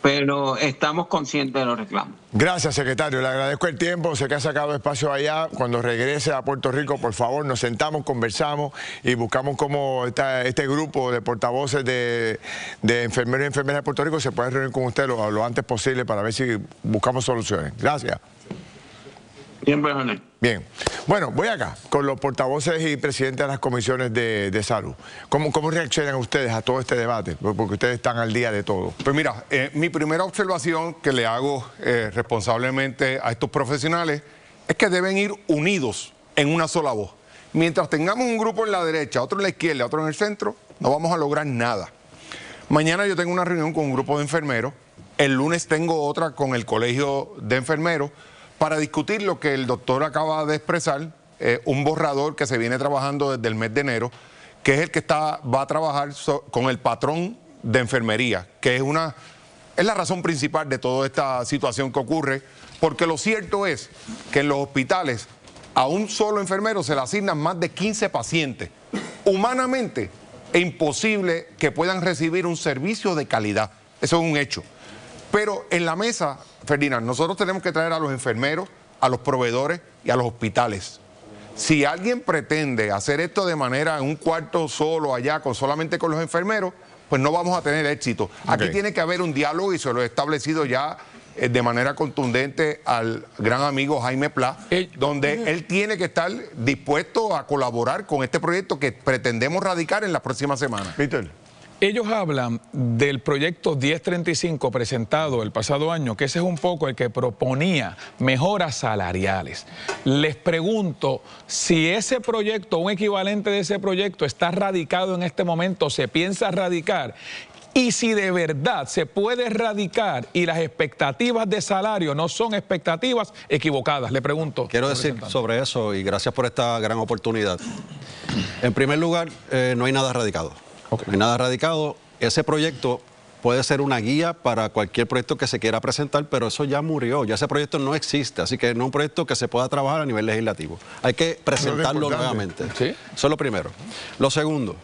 pero estamos conscientes de los reclamos. Gracias, secretario. Le agradezco el tiempo. Sé que ha sacado espacio allá. Cuando regrese a Puerto Rico, por favor, nos sentamos, conversamos y buscamos cómo este grupo de portavoces de enfermeros y enfermeras de Puerto Rico se puede reunir con usted lo antes posible para ver si buscamos soluciones. Gracias. Siempre, Jorge. Bien. Bueno, voy acá con los portavoces y presidentes de las comisiones de salud. ¿Cómo reaccionan ustedes a todo este debate? Porque ustedes están al día de todo. Pues mira, mi primera observación que le hago responsablemente a estos profesionales es que deben ir unidos en una sola voz. Mientras tengamos un grupo en la derecha, otro en la izquierda, otro en el centro, no vamos a lograr nada. Mañana yo tengo una reunión con un grupo de enfermeros. El lunes tengo otra con el Colegio de Enfermeros para discutir lo que el doctor acaba de expresar, un borrador que se viene trabajando desde el mes de enero, que es el que va a trabajar con el patrón de enfermería, que es la razón principal de toda esta situación que ocurre, porque lo cierto es que en los hospitales a un solo enfermero se le asignan más de 15 pacientes. Humanamente es imposible que puedan recibir un servicio de calidad. Eso es un hecho. Pero en la mesa, Ferdinand, nosotros tenemos que traer a los enfermeros, a los proveedores y a los hospitales. Si alguien pretende hacer esto de manera en un cuarto solo allá, solamente con los enfermeros, pues no vamos a tener éxito. Aquí tiene que haber un diálogo y se lo he establecido ya de manera contundente al gran amigo Jaime Pla, donde él tiene que estar dispuesto a colaborar con este proyecto que pretendemos radicar en las próximas semanas. Víctor. Ellos hablan del proyecto 1035 presentado el pasado año, que ese es un poco el que proponía mejoras salariales. Les pregunto si ese proyecto, un equivalente de ese proyecto, está radicado en este momento, se piensa radicar, y si de verdad se puede radicar y las expectativas de salario no son expectativas equivocadas. Le pregunto. Quiero decir sobre eso, y gracias por esta gran oportunidad. En primer lugar, no hay nada radicado. No hay nada radicado. Ese proyecto puede ser una guía para cualquier proyecto que se quiera presentar, pero eso ya murió, ya ese proyecto no existe, así que no es un proyecto que se pueda trabajar a nivel legislativo. Hay que presentarlo nuevamente. ¿Sí? Eso es lo primero. Lo segundo,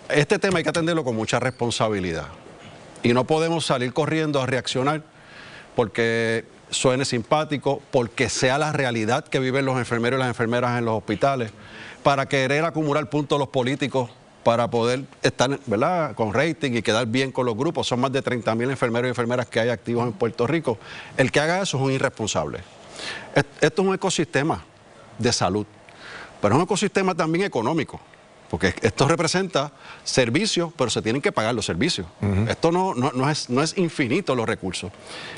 este tema hay que atenderlo con mucha responsabilidad y no podemos salir corriendo a reaccionar porque suene simpático, porque sea la realidad que viven los enfermeros y las enfermeras en los hospitales, para querer acumular puntos los políticos para poder estar, ¿verdad?, con rating y quedar bien con los grupos. Son más de 30.000 enfermeros y enfermeras que hay activos en Puerto Rico. El que haga eso es un irresponsable. Esto es un ecosistema de salud, pero es un ecosistema también económico, porque esto representa servicios, pero se tienen que pagar los servicios. Esto no es infinito los recursos.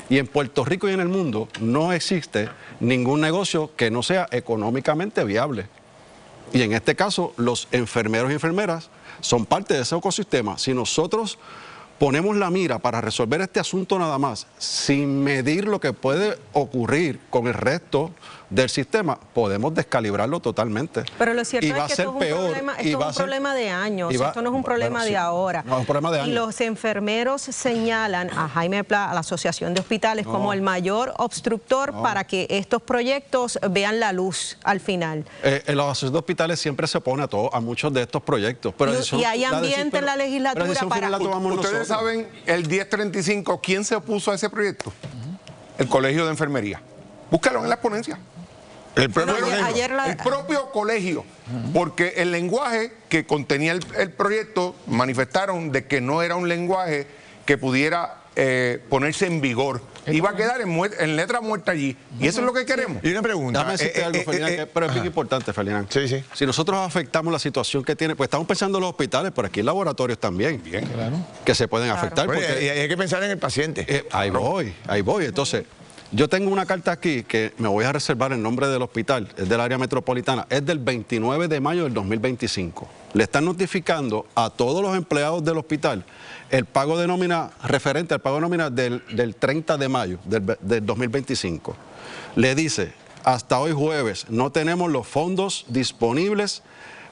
Y en Puerto Rico y en el mundo no existe ningún negocio que no sea económicamente viable. Y en este caso, los enfermeros y enfermeras son parte de ese ecosistema. Si nosotros ponemos la mira para resolver este asunto nada más, sin medir lo que puede ocurrir con el resto del sistema, podemos descalibrarlo totalmente. Pero lo cierto es que esto es un problema de años, esto no es un problema de ahora. No, es un problema de años. Y los enfermeros señalan a Jaime Pla, a la Asociación de Hospitales, como el mayor obstructor para que estos proyectos vean la luz al final. La Asociación de Hospitales siempre se opone a muchos de estos proyectos. Pero y hay ambiente en la legislatura para... Ustedes saben, el 1035, ¿quién se opuso a ese proyecto? El Colegio de Enfermería. Búscalo en la ponencia. El propio colegio, porque el lenguaje que contenía el proyecto manifestaron de que no era un lenguaje que pudiera ponerse en vigor. Iba a quedar en letra muerta allí. Y eso es lo que queremos. Y una pregunta. Déjame decirte algo, Ferdinand, pero es bien importante, Ferdinand. Sí. Si nosotros afectamos la situación que tiene, pues estamos pensando en los hospitales, pero aquí en laboratorios también, que se pueden afectar. Porque, y hay que pensar en el paciente. Ahí voy. Entonces, yo tengo una carta aquí que me voy a reservar en nombre del hospital, es del área metropolitana, es del 29 de mayo del 2025. Le están notificando a todos los empleados del hospital el pago de nómina, referente al pago de nómina del 30 de mayo del 2025. Le dice, hasta hoy jueves no tenemos los fondos disponibles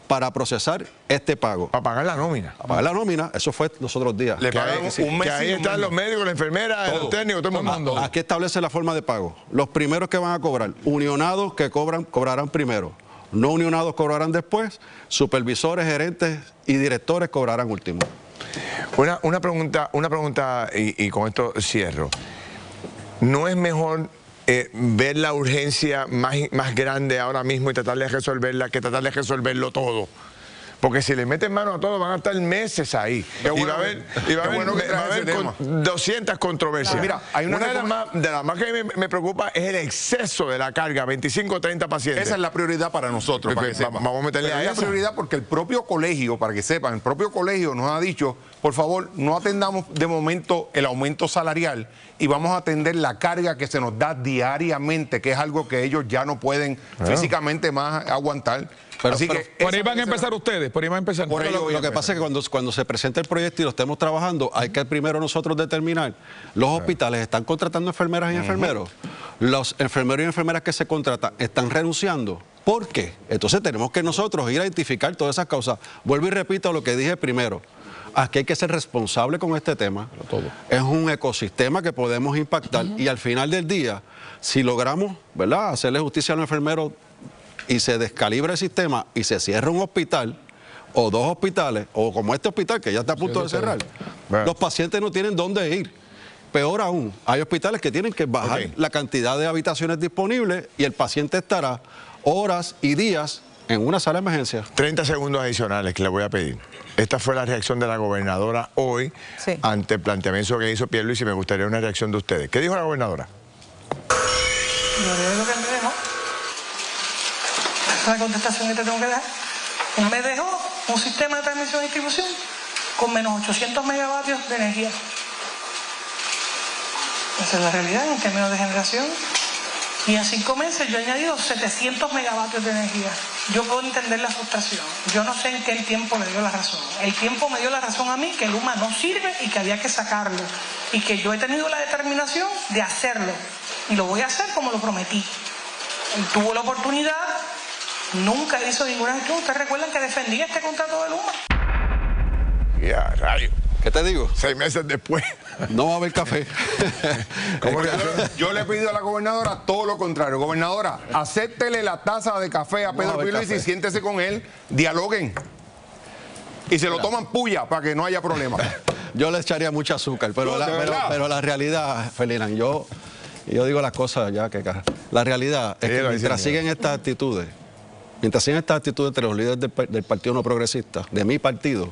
para procesar este pago. Para pagar la nómina. Para pagar la nómina, eso fue los otros días. Le pagan un mes. Que ahí están los médicos, la enfermera, los técnicos, todo el mundo. Aquí establece la forma de pago. Los primeros que van a cobrar, unionados que cobrarán primero. No unionados cobrarán después. Supervisores, gerentes y directores cobrarán último. Una pregunta y con esto cierro. ¿No es mejor ver la urgencia más grande ahora mismo y tratar de resolverla que tratar de resolverlo todo? Porque si le meten mano a todo van a estar meses ahí. Y va a haber 200 controversias. Mira, hay una de las más que me preocupa es el exceso de la carga, 25 o 30 pacientes. Esa es la prioridad para nosotros. Vamos a meterle a esa. Es la prioridad porque el propio colegio, para que sepan, el propio colegio nos ha dicho, por favor, no atendamos de momento el aumento salarial y vamos a atender la carga que se nos da diariamente, que es algo que ellos ya no pueden físicamente más aguantar. Así que por ahí van a empezar ustedes, por ahí van a empezar. Lo que pasa es que cuando se presenta el proyecto y lo estemos trabajando, hay que primero nosotros determinar, los hospitales están contratando enfermeras y enfermeros, los enfermeros y enfermeras que se contratan están renunciando. ¿Por qué? Entonces tenemos que nosotros ir a identificar todas esas causas. Vuelvo y repito lo que dije primero. Aquí hay que ser responsable con este tema. Es un ecosistema que podemos impactar y al final del día, si logramos, ¿verdad?, hacerle justicia a los enfermeros y se descalibra el sistema y se cierra un hospital o dos hospitales, o como este hospital que ya está a punto de cerrar, los pacientes no tienen dónde ir. peor aún, hay hospitales que tienen que bajar la cantidad de habitaciones disponibles y el paciente estará horas y días en una sala de emergencia. 30 segundos adicionales que le voy a pedir. Esta fue la reacción de la gobernadora hoy ante el planteamiento que hizo Pierluisi, y me gustaría una reacción de ustedes. ¿Qué dijo la gobernadora? Yo digo que me dejó. Esa es la contestación que te tengo que dar. Me dejó un sistema de transmisión y distribución con menos 800 megavatios de energía. Esa es la realidad en términos de generación. Y en 5 meses yo he añadido 700 megavatios de energía. Yo puedo entender la frustración. Yo no sé en qué el tiempo le dio la razón. El tiempo me dio la razón a mí que Luma no sirve y que había que sacarlo. Y que yo he tenido la determinación de hacerlo. Y lo voy a hacer como lo prometí. Él tuvo la oportunidad, nunca hizo ninguna gestión. ¿Ustedes recuerdan que defendía este contrato de Luma? Ya, rayo. ¿Qué te digo? 6 meses después. No va a haber café. Yo le he pedido a la gobernadora todo lo contrario. Gobernadora, acéptele la taza de café a Pedro Pierluisi y siéntese con él, dialoguen. Y se lo toman puya para que no haya problema. Yo le echaría mucho azúcar, pero la realidad, Ferdinand, yo digo las cosas ya que la realidad es que mientras siguen estas actitudes entre los líderes del Partido No Progresista, de mi partido,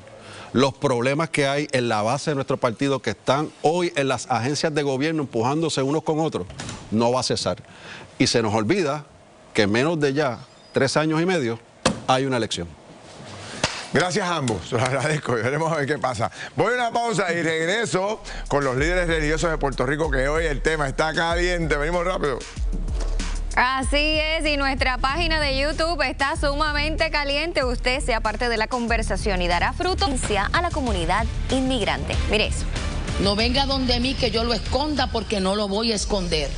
los problemas que hay en la base de nuestro partido que están hoy en las agencias de gobierno empujándose unos con otros, no va a cesar. Y se nos olvida que en menos de ya 3 años y medio hay una elección. Gracias a ambos, los agradezco, veremos a ver qué pasa. Voy a una pausa y regreso con los líderes religiosos de Puerto Rico, que hoy el tema está caliente. Venimos rápido. Así es, y nuestra página de YouTube está sumamente caliente. Usted sea parte de la conversación y dará fruto a la comunidad inmigrante. Mire eso. No venga donde mí que yo lo esconda porque no lo voy a esconder.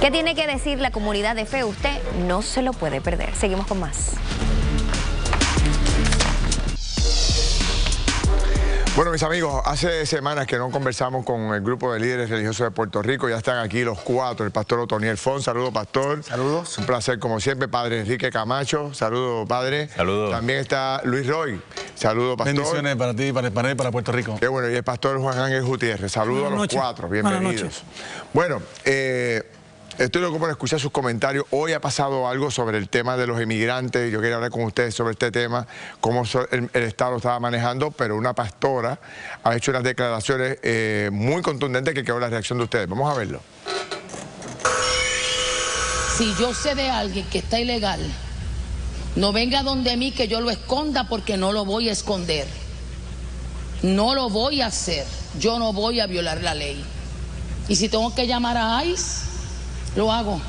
¿Qué tiene que decir la comunidad de fe? Usted no se lo puede perder. Seguimos con más. Bueno, mis amigos, hace semanas que no conversamos con el grupo de líderes religiosos de Puerto Rico. Ya están aquí los 4, el pastor Otoniel Font. Saludos, pastor. Saludos. Un placer, como siempre. Padre Enrique Camacho. Saludos, padre. Saludos. También está Luis Roy. Saludos, pastor. Bendiciones para ti, para el panel, para Puerto Rico. Qué bueno. Y el pastor Juan Ángel Gutiérrez. Saludos a los 4. Bienvenidos. Bueno, estoy loco por escuchar sus comentarios. Hoy ha pasado algo sobre el tema de los inmigrantes. Yo quería hablar con ustedes sobre este tema, cómo el Estado lo estaba manejando, pero una pastora ha hecho unas declaraciones muy contundentes que quiero la reacción de ustedes. Vamos a verlo. Si yo sé de alguien que está ilegal, no venga donde mí que yo lo esconda porque no lo voy a esconder. No lo voy a hacer. Yo no voy a violar la ley. Y si tengo que llamar a ICE, lo hago.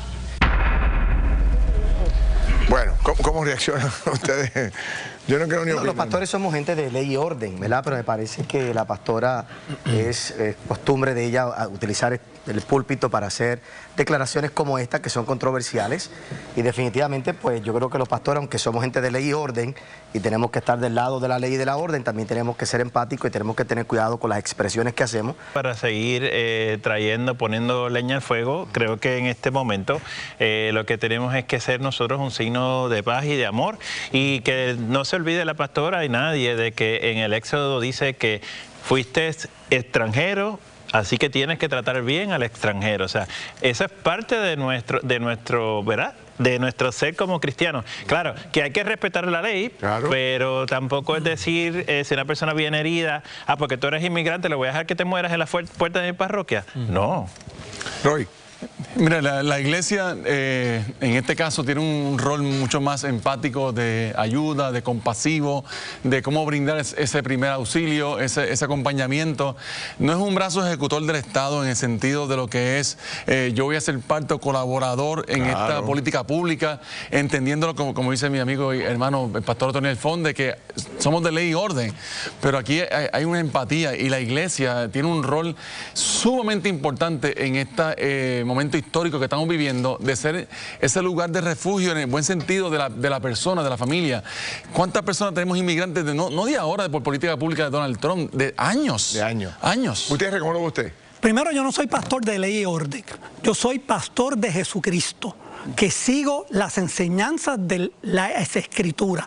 Bueno, ¿cómo reaccionan ustedes? Yo no creo ni los pastores somos gente de ley y orden, ¿verdad? Pero me parece que la pastora es costumbre de ella utilizar el púlpito para hacer declaraciones como esta, que son controversiales. Y definitivamente, pues yo creo que los pastores, aunque somos gente de ley y orden, y tenemos que estar del lado de la ley y de la orden, también tenemos que ser empáticos y tenemos que tener cuidado con las expresiones que hacemos. Para seguir poniendo leña al fuego, creo que en este momento lo que tenemos es que ser nosotros un signo de paz y de amor, y que no se olvide la pastora y nadie de que en el Éxodo dice que fuiste extranjero, así que tienes que tratar bien al extranjero. O sea, eso es parte de nuestro, ¿verdad?, de nuestro ser como cristianos. Claro, que hay que respetar la ley, pero tampoco es decir, si una persona viene herida, porque tú eres inmigrante, le voy a dejar que te mueras en la puerta de mi parroquia. No. Roy. Mira, la iglesia en este caso tiene un rol mucho más empático, de ayuda, de compasivo, de cómo brindar ese primer auxilio, ese acompañamiento. No es un brazo ejecutor del Estado en el sentido de lo que es yo voy a ser parte o colaborador en esta política pública, entendiéndolo como dice mi amigo y hermano el pastor Otoniel Font, de que somos de ley y orden, pero aquí hay una empatía y la iglesia tiene un rol sumamente importante en este momento histórico que estamos viviendo, de ser ese lugar de refugio en el buen sentido de la persona, de la familia. ¿Cuántas personas tenemos inmigrantes, no de ahora, por política pública de Donald Trump, de años? De años. Años. ¿Usted cómo lo ve usted? Primero, yo no soy pastor de ley y orden. Yo soy pastor de Jesucristo, que sigo las enseñanzas de la Escritura.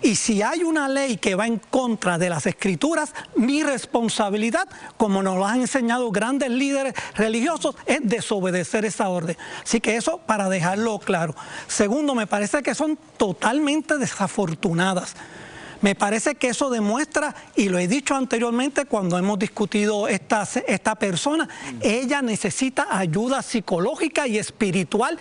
Y si hay una ley que va en contra de las Escrituras, mi responsabilidad, como nos lo han enseñado grandes líderes religiosos, es desobedecer esa orden. Así que eso para dejarlo claro. Segundo, me parece que son totalmente desafortunadas. Me parece que eso demuestra, y lo he dicho anteriormente cuando hemos discutido esta persona, ella necesita ayuda psicológica y espiritual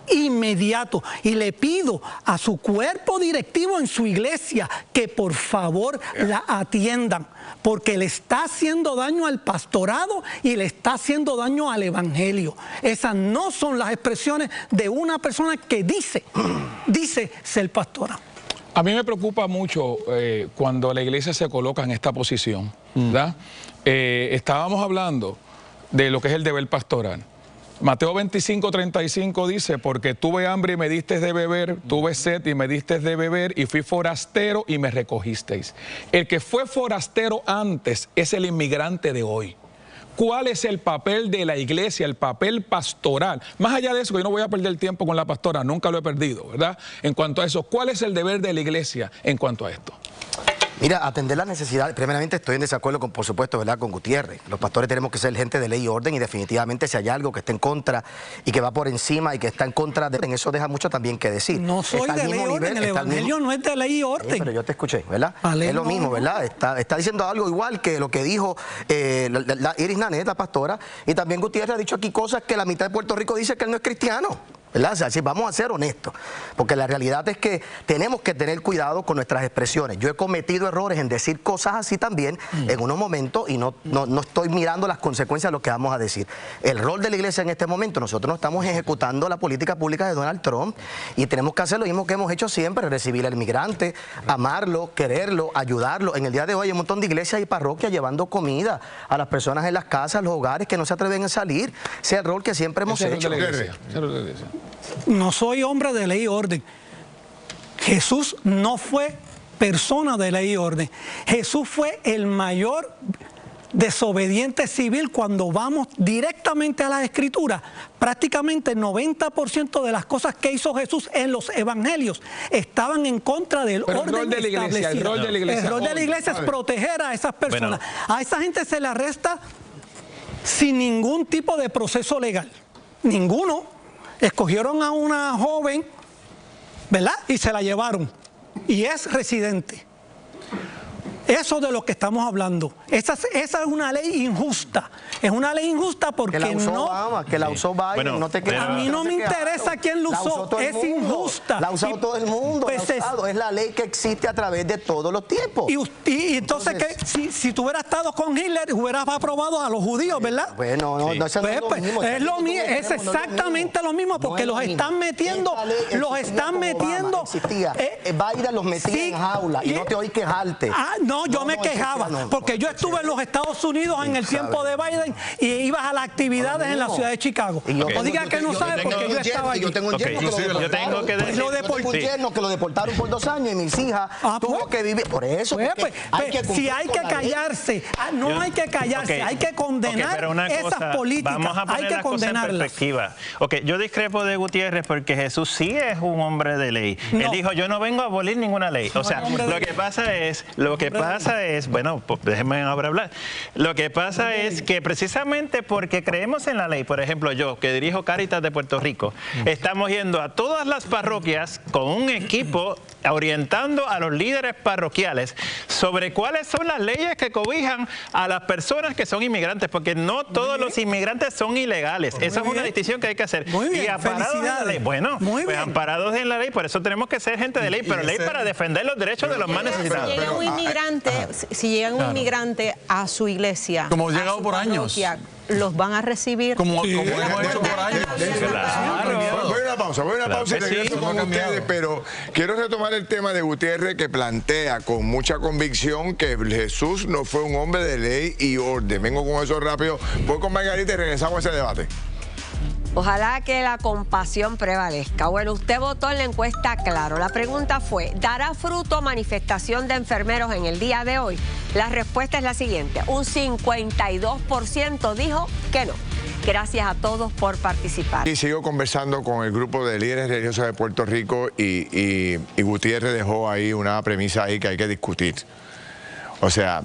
inmediato, y le pido a su cuerpo directivo en su iglesia que por favor la atiendan, porque le está haciendo daño al pastorado y le está haciendo daño al evangelio. Esas no son las expresiones de una persona que dice ser pastora. A mí me preocupa mucho cuando la iglesia se coloca en esta posición, ¿verdad? Estábamos hablando de lo que es el deber pastoral. Mateo 25:35 dice, porque tuve hambre y me diste de beber, tuve sed y me diste de beber, y fui forastero y me recogisteis. El que fue forastero antes es el inmigrante de hoy. ¿Cuál es el papel de la iglesia, el papel pastoral? Más allá de eso, yo no voy a perder tiempo con la pastora, nunca lo he perdido, ¿verdad? En cuanto a eso, ¿cuál es el deber de la iglesia en cuanto a esto? Mira, atender las necesidades, primeramente estoy en desacuerdo con, por supuesto, ¿verdad?, con Gutiérrez. Los pastores tenemos que ser gente de ley y orden, y definitivamente si hay algo que está en contra y que va por encima y que está en contra de eso, deja mucho también que decir. No soy de ley y orden, el evangelio no es de ley y orden. Pero yo te escuché, ¿verdad? Es lo mismo, ¿verdad? Está diciendo algo igual que lo que dijo Iris Nanet, la pastora, y también Gutiérrez ha dicho aquí cosas que la mitad de Puerto Rico dice que él no es cristiano, ¿verdad? O sea, si vamos a ser honestos, porque la realidad es que tenemos que tener cuidado con nuestras expresiones. Yo he cometido errores en decir cosas así también en unos momentos, y no estoy mirando las consecuencias de lo que vamos a decir. El rol de la iglesia en este momento, nosotros no estamos ejecutando la política pública de Donald Trump, y tenemos que hacer lo mismo que hemos hecho siempre: recibir al migrante, amarlo, quererlo, ayudarlo. En el día de hoy hay un montón de iglesias y parroquias llevando comida a las personas en las casas, los hogares que no se atreven a salir. Ese es el rol que siempre hemos hecho. No soy hombre de ley y orden. Jesús no fue persona de ley y orden. Jesús fue el mayor desobediente civil. Cuando vamos directamente a las Escrituras, prácticamente el 90% de las cosas que hizo Jesús en los evangelios estaban en contra del orden establecido. El rol de la iglesia es proteger a esas personas. A esa gente se le arresta sin ningún tipo de proceso legal. Ninguno. Escogieron a una joven, ¿verdad?, y se la llevaron, y es residente. Eso de lo que estamos hablando. Esa es una ley injusta. Es una ley injusta porque que la usó no... Obama, que la usó Biden, bueno, no te quedas. A mí no me interesa quién lo usó, es injusta. La ha usado todo el mundo, pues es la ley que existe a través de todos los tiempos. Y entonces que si tú hubieras estado con Hitler, hubieras aprobado a los judíos, ¿verdad? Bueno, no es lo mismo. Es exactamente lo mismo, porque los están metiendo, Biden los metía en jaula y no te oí quejarte. No, yo me quejaba, porque yo estuve en los Estados Unidos en el tiempo de Biden y ibas a las actividades en la ciudad de Chicago. No digas que no sabes, porque yo estaba allí. Yo tengo un yerno que lo deportaron por 2 años, y mis hijas tuvo que vivir. Por eso, si hay que callarse, no hay que callarse, hay que condenar esas políticas. Vamos a poner las cosas en perspectiva. Yo discrepo de Gutiérrez porque Jesús sí es un hombre de ley. Él dijo, yo no vengo a abolir ninguna ley. O sea, lo que pasa es, bueno, déjenme ahora hablar. Lo que pasa es que precisamente porque creemos en la ley, por ejemplo, yo que dirijo Cáritas de Puerto Rico, estamos yendo a todas las parroquias con un equipo orientando a los líderes parroquiales sobre cuáles son las leyes que cobijan a las personas que son inmigrantes, porque no todos los inmigrantes son ilegales. Esa es una distinción que hay que hacer. Y amparados en la ley, bueno, pues amparados en la ley, por eso tenemos que ser gente de ley, pero ley para defender los derechos de los más necesitados. Si llega un inmigrante a su iglesia, como ha llegado por años, los van a recibir como hemos hecho por años. Voy a una pausa y regreso con ustedes, pero quiero retomar el tema de Gutiérrez, que plantea con mucha convicción que Jesús no fue un hombre de ley y orden. Vengo con eso rápido, voy con Margarita y regresamos a ese debate. Ojalá que la compasión prevalezca. Bueno, usted votó en la encuesta claro. La pregunta fue, ¿dará fruto manifestación de enfermeros en el día de hoy? La respuesta es la siguiente. Un 52% dijo que no. Gracias a todos por participar. Y sigo conversando con el grupo de líderes religiosos de Puerto Rico y Gutiérrez dejó ahí una premisa ahí que hay que discutir. O sea,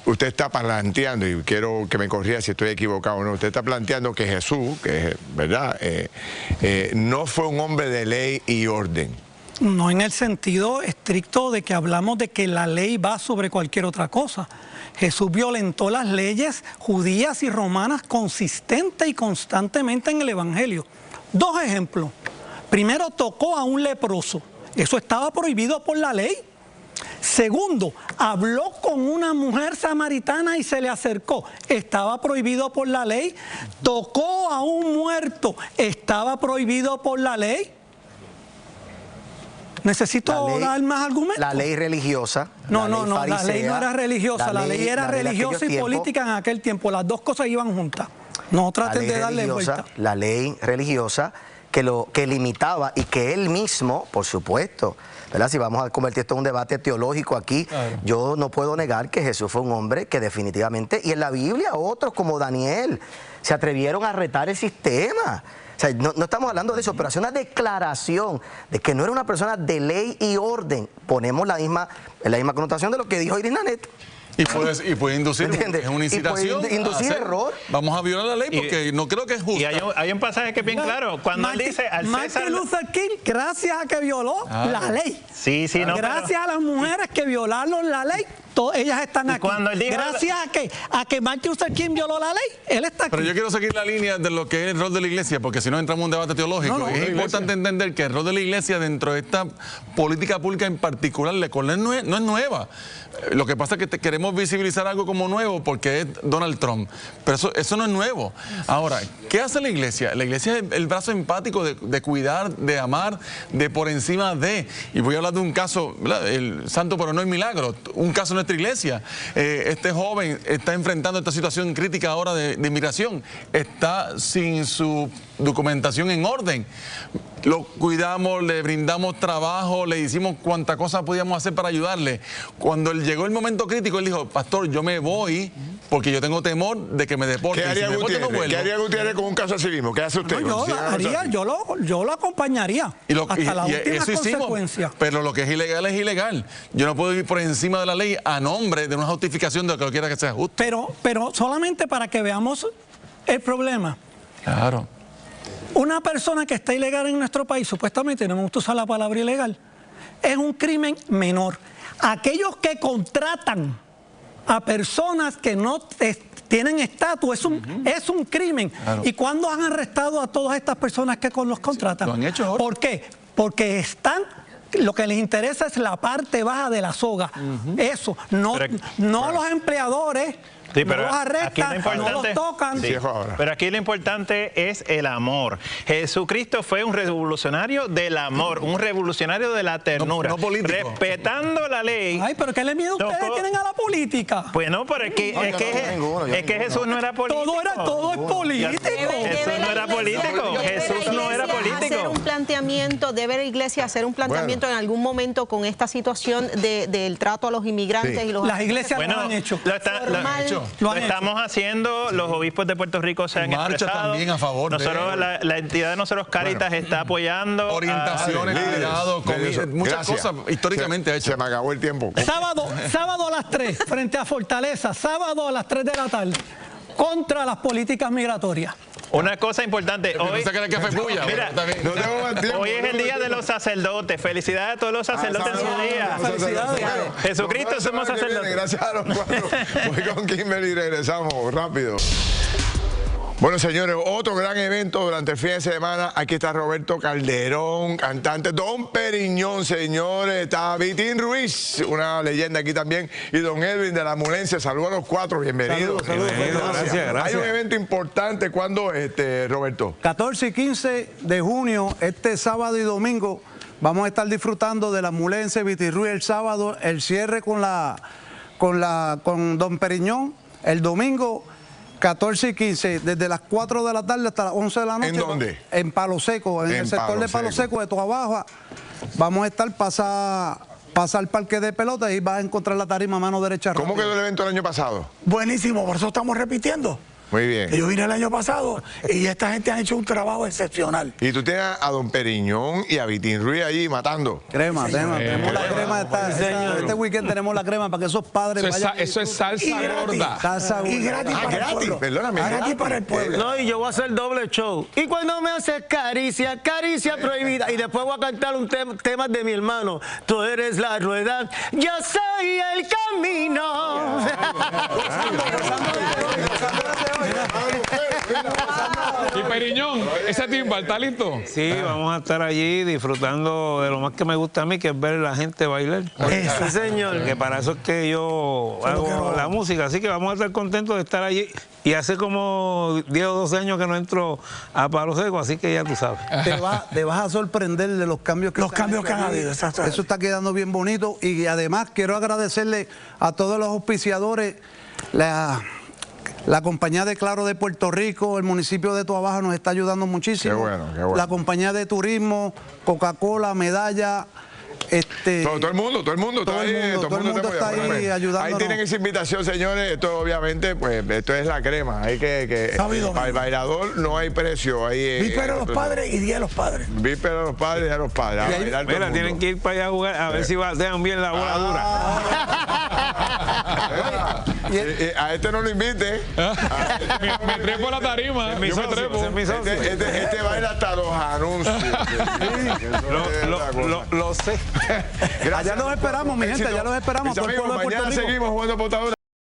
usted está planteando, y quiero que me corrija si estoy equivocado o no, usted está planteando que Jesús, que ¿verdad? No fue un hombre de ley y orden. No en el sentido estricto de que hablamos de que la ley va sobre cualquier otra cosa. Jesús violentó las leyes judías y romanas consistente y constantemente en el Evangelio. 2 ejemplos. Primero, tocó a un leproso. Eso estaba prohibido por la ley. Segundo, habló con una mujer samaritana y se le acercó. Estaba prohibido por la ley. Tocó a un muerto. Estaba prohibido por la ley. ¿Necesito dar más argumentos? La ley religiosa. No, la ley no era religiosa. La ley era religiosa y política en aquel tiempo. Las dos cosas iban juntas. No traten de darle vuelta. La ley religiosa que limitaba y que él mismo, por supuesto, ¿verdad? Si vamos a convertir esto en un debate teológico aquí, claro, yo no puedo negar que Jesús fue un hombre que definitivamente, y en la Biblia otros como Daniel, se atrevieron a retar el sistema. O sea, no estamos hablando de eso, pero hace una declaración de que no era una persona de ley y orden. Ponemos la misma connotación de lo que dijo Iris Nanet. Y puede inducir, es una incitación. Puede inducir error. Vamos a violar la ley porque no creo que es justo. Y hay un pasaje que es bien claro. Cuando él dice al César... Martin Luther King, gracias a que violó la ley. Sí, no, gracias a las mujeres que violaron la ley, ellas están aquí. Gracias a que Martin Luther King violó la ley, él está aquí. Pero yo quiero seguir la línea de lo que es el rol de la iglesia, porque si no entramos en un debate teológico. Es importante entender que el rol de la iglesia dentro de esta política pública en particular, no es nueva. Lo que pasa es que queremos visibilizar algo como nuevo porque es Donald Trump. Pero eso no es nuevo. Ahora, ¿qué hace la iglesia? La iglesia es el brazo empático de cuidar, de amar, de por encima de. Y voy a hablar de un caso, ¿verdad? El santo pero no el milagro. Un caso en nuestra iglesia. Este joven está enfrentando esta situación crítica ahora de inmigración. Está sin su documentación en orden. Lo cuidamos, le brindamos trabajo, le hicimos cuanta cosa podíamos hacer para ayudarle. Cuando llegó el momento crítico, él dijo, pastor, yo me voy porque yo tengo temor de que me deporten. ¿Qué haría Gutiérrez con un caso así mismo? ¿Qué hace usted? No, yo lo acompañaría hasta la última consecuencia. Pero lo que es ilegal es ilegal. Yo no puedo ir por encima de la ley a nombre de una justificación de lo que quiera que sea justo. Pero solamente para que veamos el problema. Claro. Una persona que está ilegal en nuestro país, supuestamente, no me gusta usar la palabra ilegal, es un crimen menor. Aquellos que contratan a personas que no tienen estatus, es un crimen. Claro. ¿Y cuándo han arrestado a todas estas personas que los contratan? Lo han hecho ahora. ¿Por qué? Porque lo que les interesa es la parte baja de la soga. Eso, no los empleadores. Sí, pero no los arrestan, no los tocan. Sí, pero aquí lo importante es el amor. Jesucristo fue un revolucionario del amor, un revolucionario de la ternura. No político. Respetando la ley. Ay, pero ¿qué le miedo ustedes tienen a la política? Pues no, pero es que Jesús no era político. Todo es político. Jesús no era político. Jesús no era político. Debe la iglesia hacer un planteamiento en algún momento con esta situación del trato a los inmigrantes y los... Las iglesias lo han hecho. Lo han hecho. Lo estamos haciendo, los obispos de Puerto Rico se han expresado. También a favor nosotros, la entidad de nosotros, Cáritas, está apoyando. Orientaciones, cuidado, muchas cosas históricamente hechas. Se me acabó el tiempo. Sábado a las 3, frente a Fortaleza, sábado a las 3 de la tarde, contra las políticas migratorias. Una cosa importante, hoy, mira, hoy es el día de los sacerdotes. Felicidades a todos los sacerdotes en su día. Felicidades. Jesucristo somos sacerdotes. Gracias a los cuatro. Voy con Kimberly y regresamos rápido. Bueno, señores, otro gran evento durante el fin de semana. Aquí está Roberto Calderón, cantante. Don Periñón, señores. Está Vitín Ruiz, una leyenda aquí también. Y don Edwin de la Ambulancia. Saludos a los cuatro, bienvenidos. Saludos. Gracias. Hay un evento importante. ¿Cuándo, Roberto? 14 y 15 de junio, este sábado y domingo, vamos a estar disfrutando de la Ambulancia Vitín Ruiz el sábado, el cierre con don Periñón, el domingo 14 y 15, desde las 4 de la tarde hasta las 11 de la noche. ¿En dónde? En Palo Seco, en el sector de Palo Seco de Toa Baja. Vamos a estar pasa al parque de pelotas y vas a encontrar la tarima a mano derecha. ¿Cómo quedó el evento el año pasado? Buenísimo, por eso estamos repitiendo. Muy bien. Yo vine el año pasado y esta gente ha hecho un trabajo excepcional. Y tú tienes a Don Periñón y a Vitín Ruiz allí matando. Tenemos la crema. Este weekend tenemos la crema para que esos padres vayan. Eso es salsa gorda. Salsa gorda. Y gratis para el pueblo. Perdóname. Gratis para el pueblo. No, y yo voy a hacer doble show. Y cuando me haces caricia, caricia prohibida. Y después voy a cantar un tema de mi hermano. Tú eres la rueda, yo soy el camino. Y Periñón, ese timbal, ¿está listo? Sí, vamos a estar allí disfrutando de lo más que me gusta a mí, que es ver a la gente bailar. Sí, señor. Que para eso es que yo hago la música, así que vamos a estar contentos de estar allí. Y hace como 10 o 12 años que no entro a Palo Seco, así que ya tú sabes. Te vas a sorprender de los cambios que han habido. Eso está quedando bien bonito. Y además quiero agradecerle a todos los auspiciadores, la compañía de Claro de Puerto Rico, el municipio de Toabaja nos está ayudando muchísimo. Qué bueno. La compañía de turismo, Coca-Cola, Medalla. Todo el mundo está ahí ayudándonos. Ahí tienen esa invitación, señores. Esto obviamente, pues, esto es la crema. Hay que para el bailador no hay precio. Víspera de los padres y Día de los Padres. Víspera de los padres y Día de los padres. Mira, tienen que ir para allá a jugar, a ver si dejan bien la bola dura. A este no lo invite. Me trepo a la tarima. Este baila hasta los anuncios. Lo sé. Allá los esperamos, mi gente, allá los esperamos. Mis amigos, mañana seguimos jugando potadura.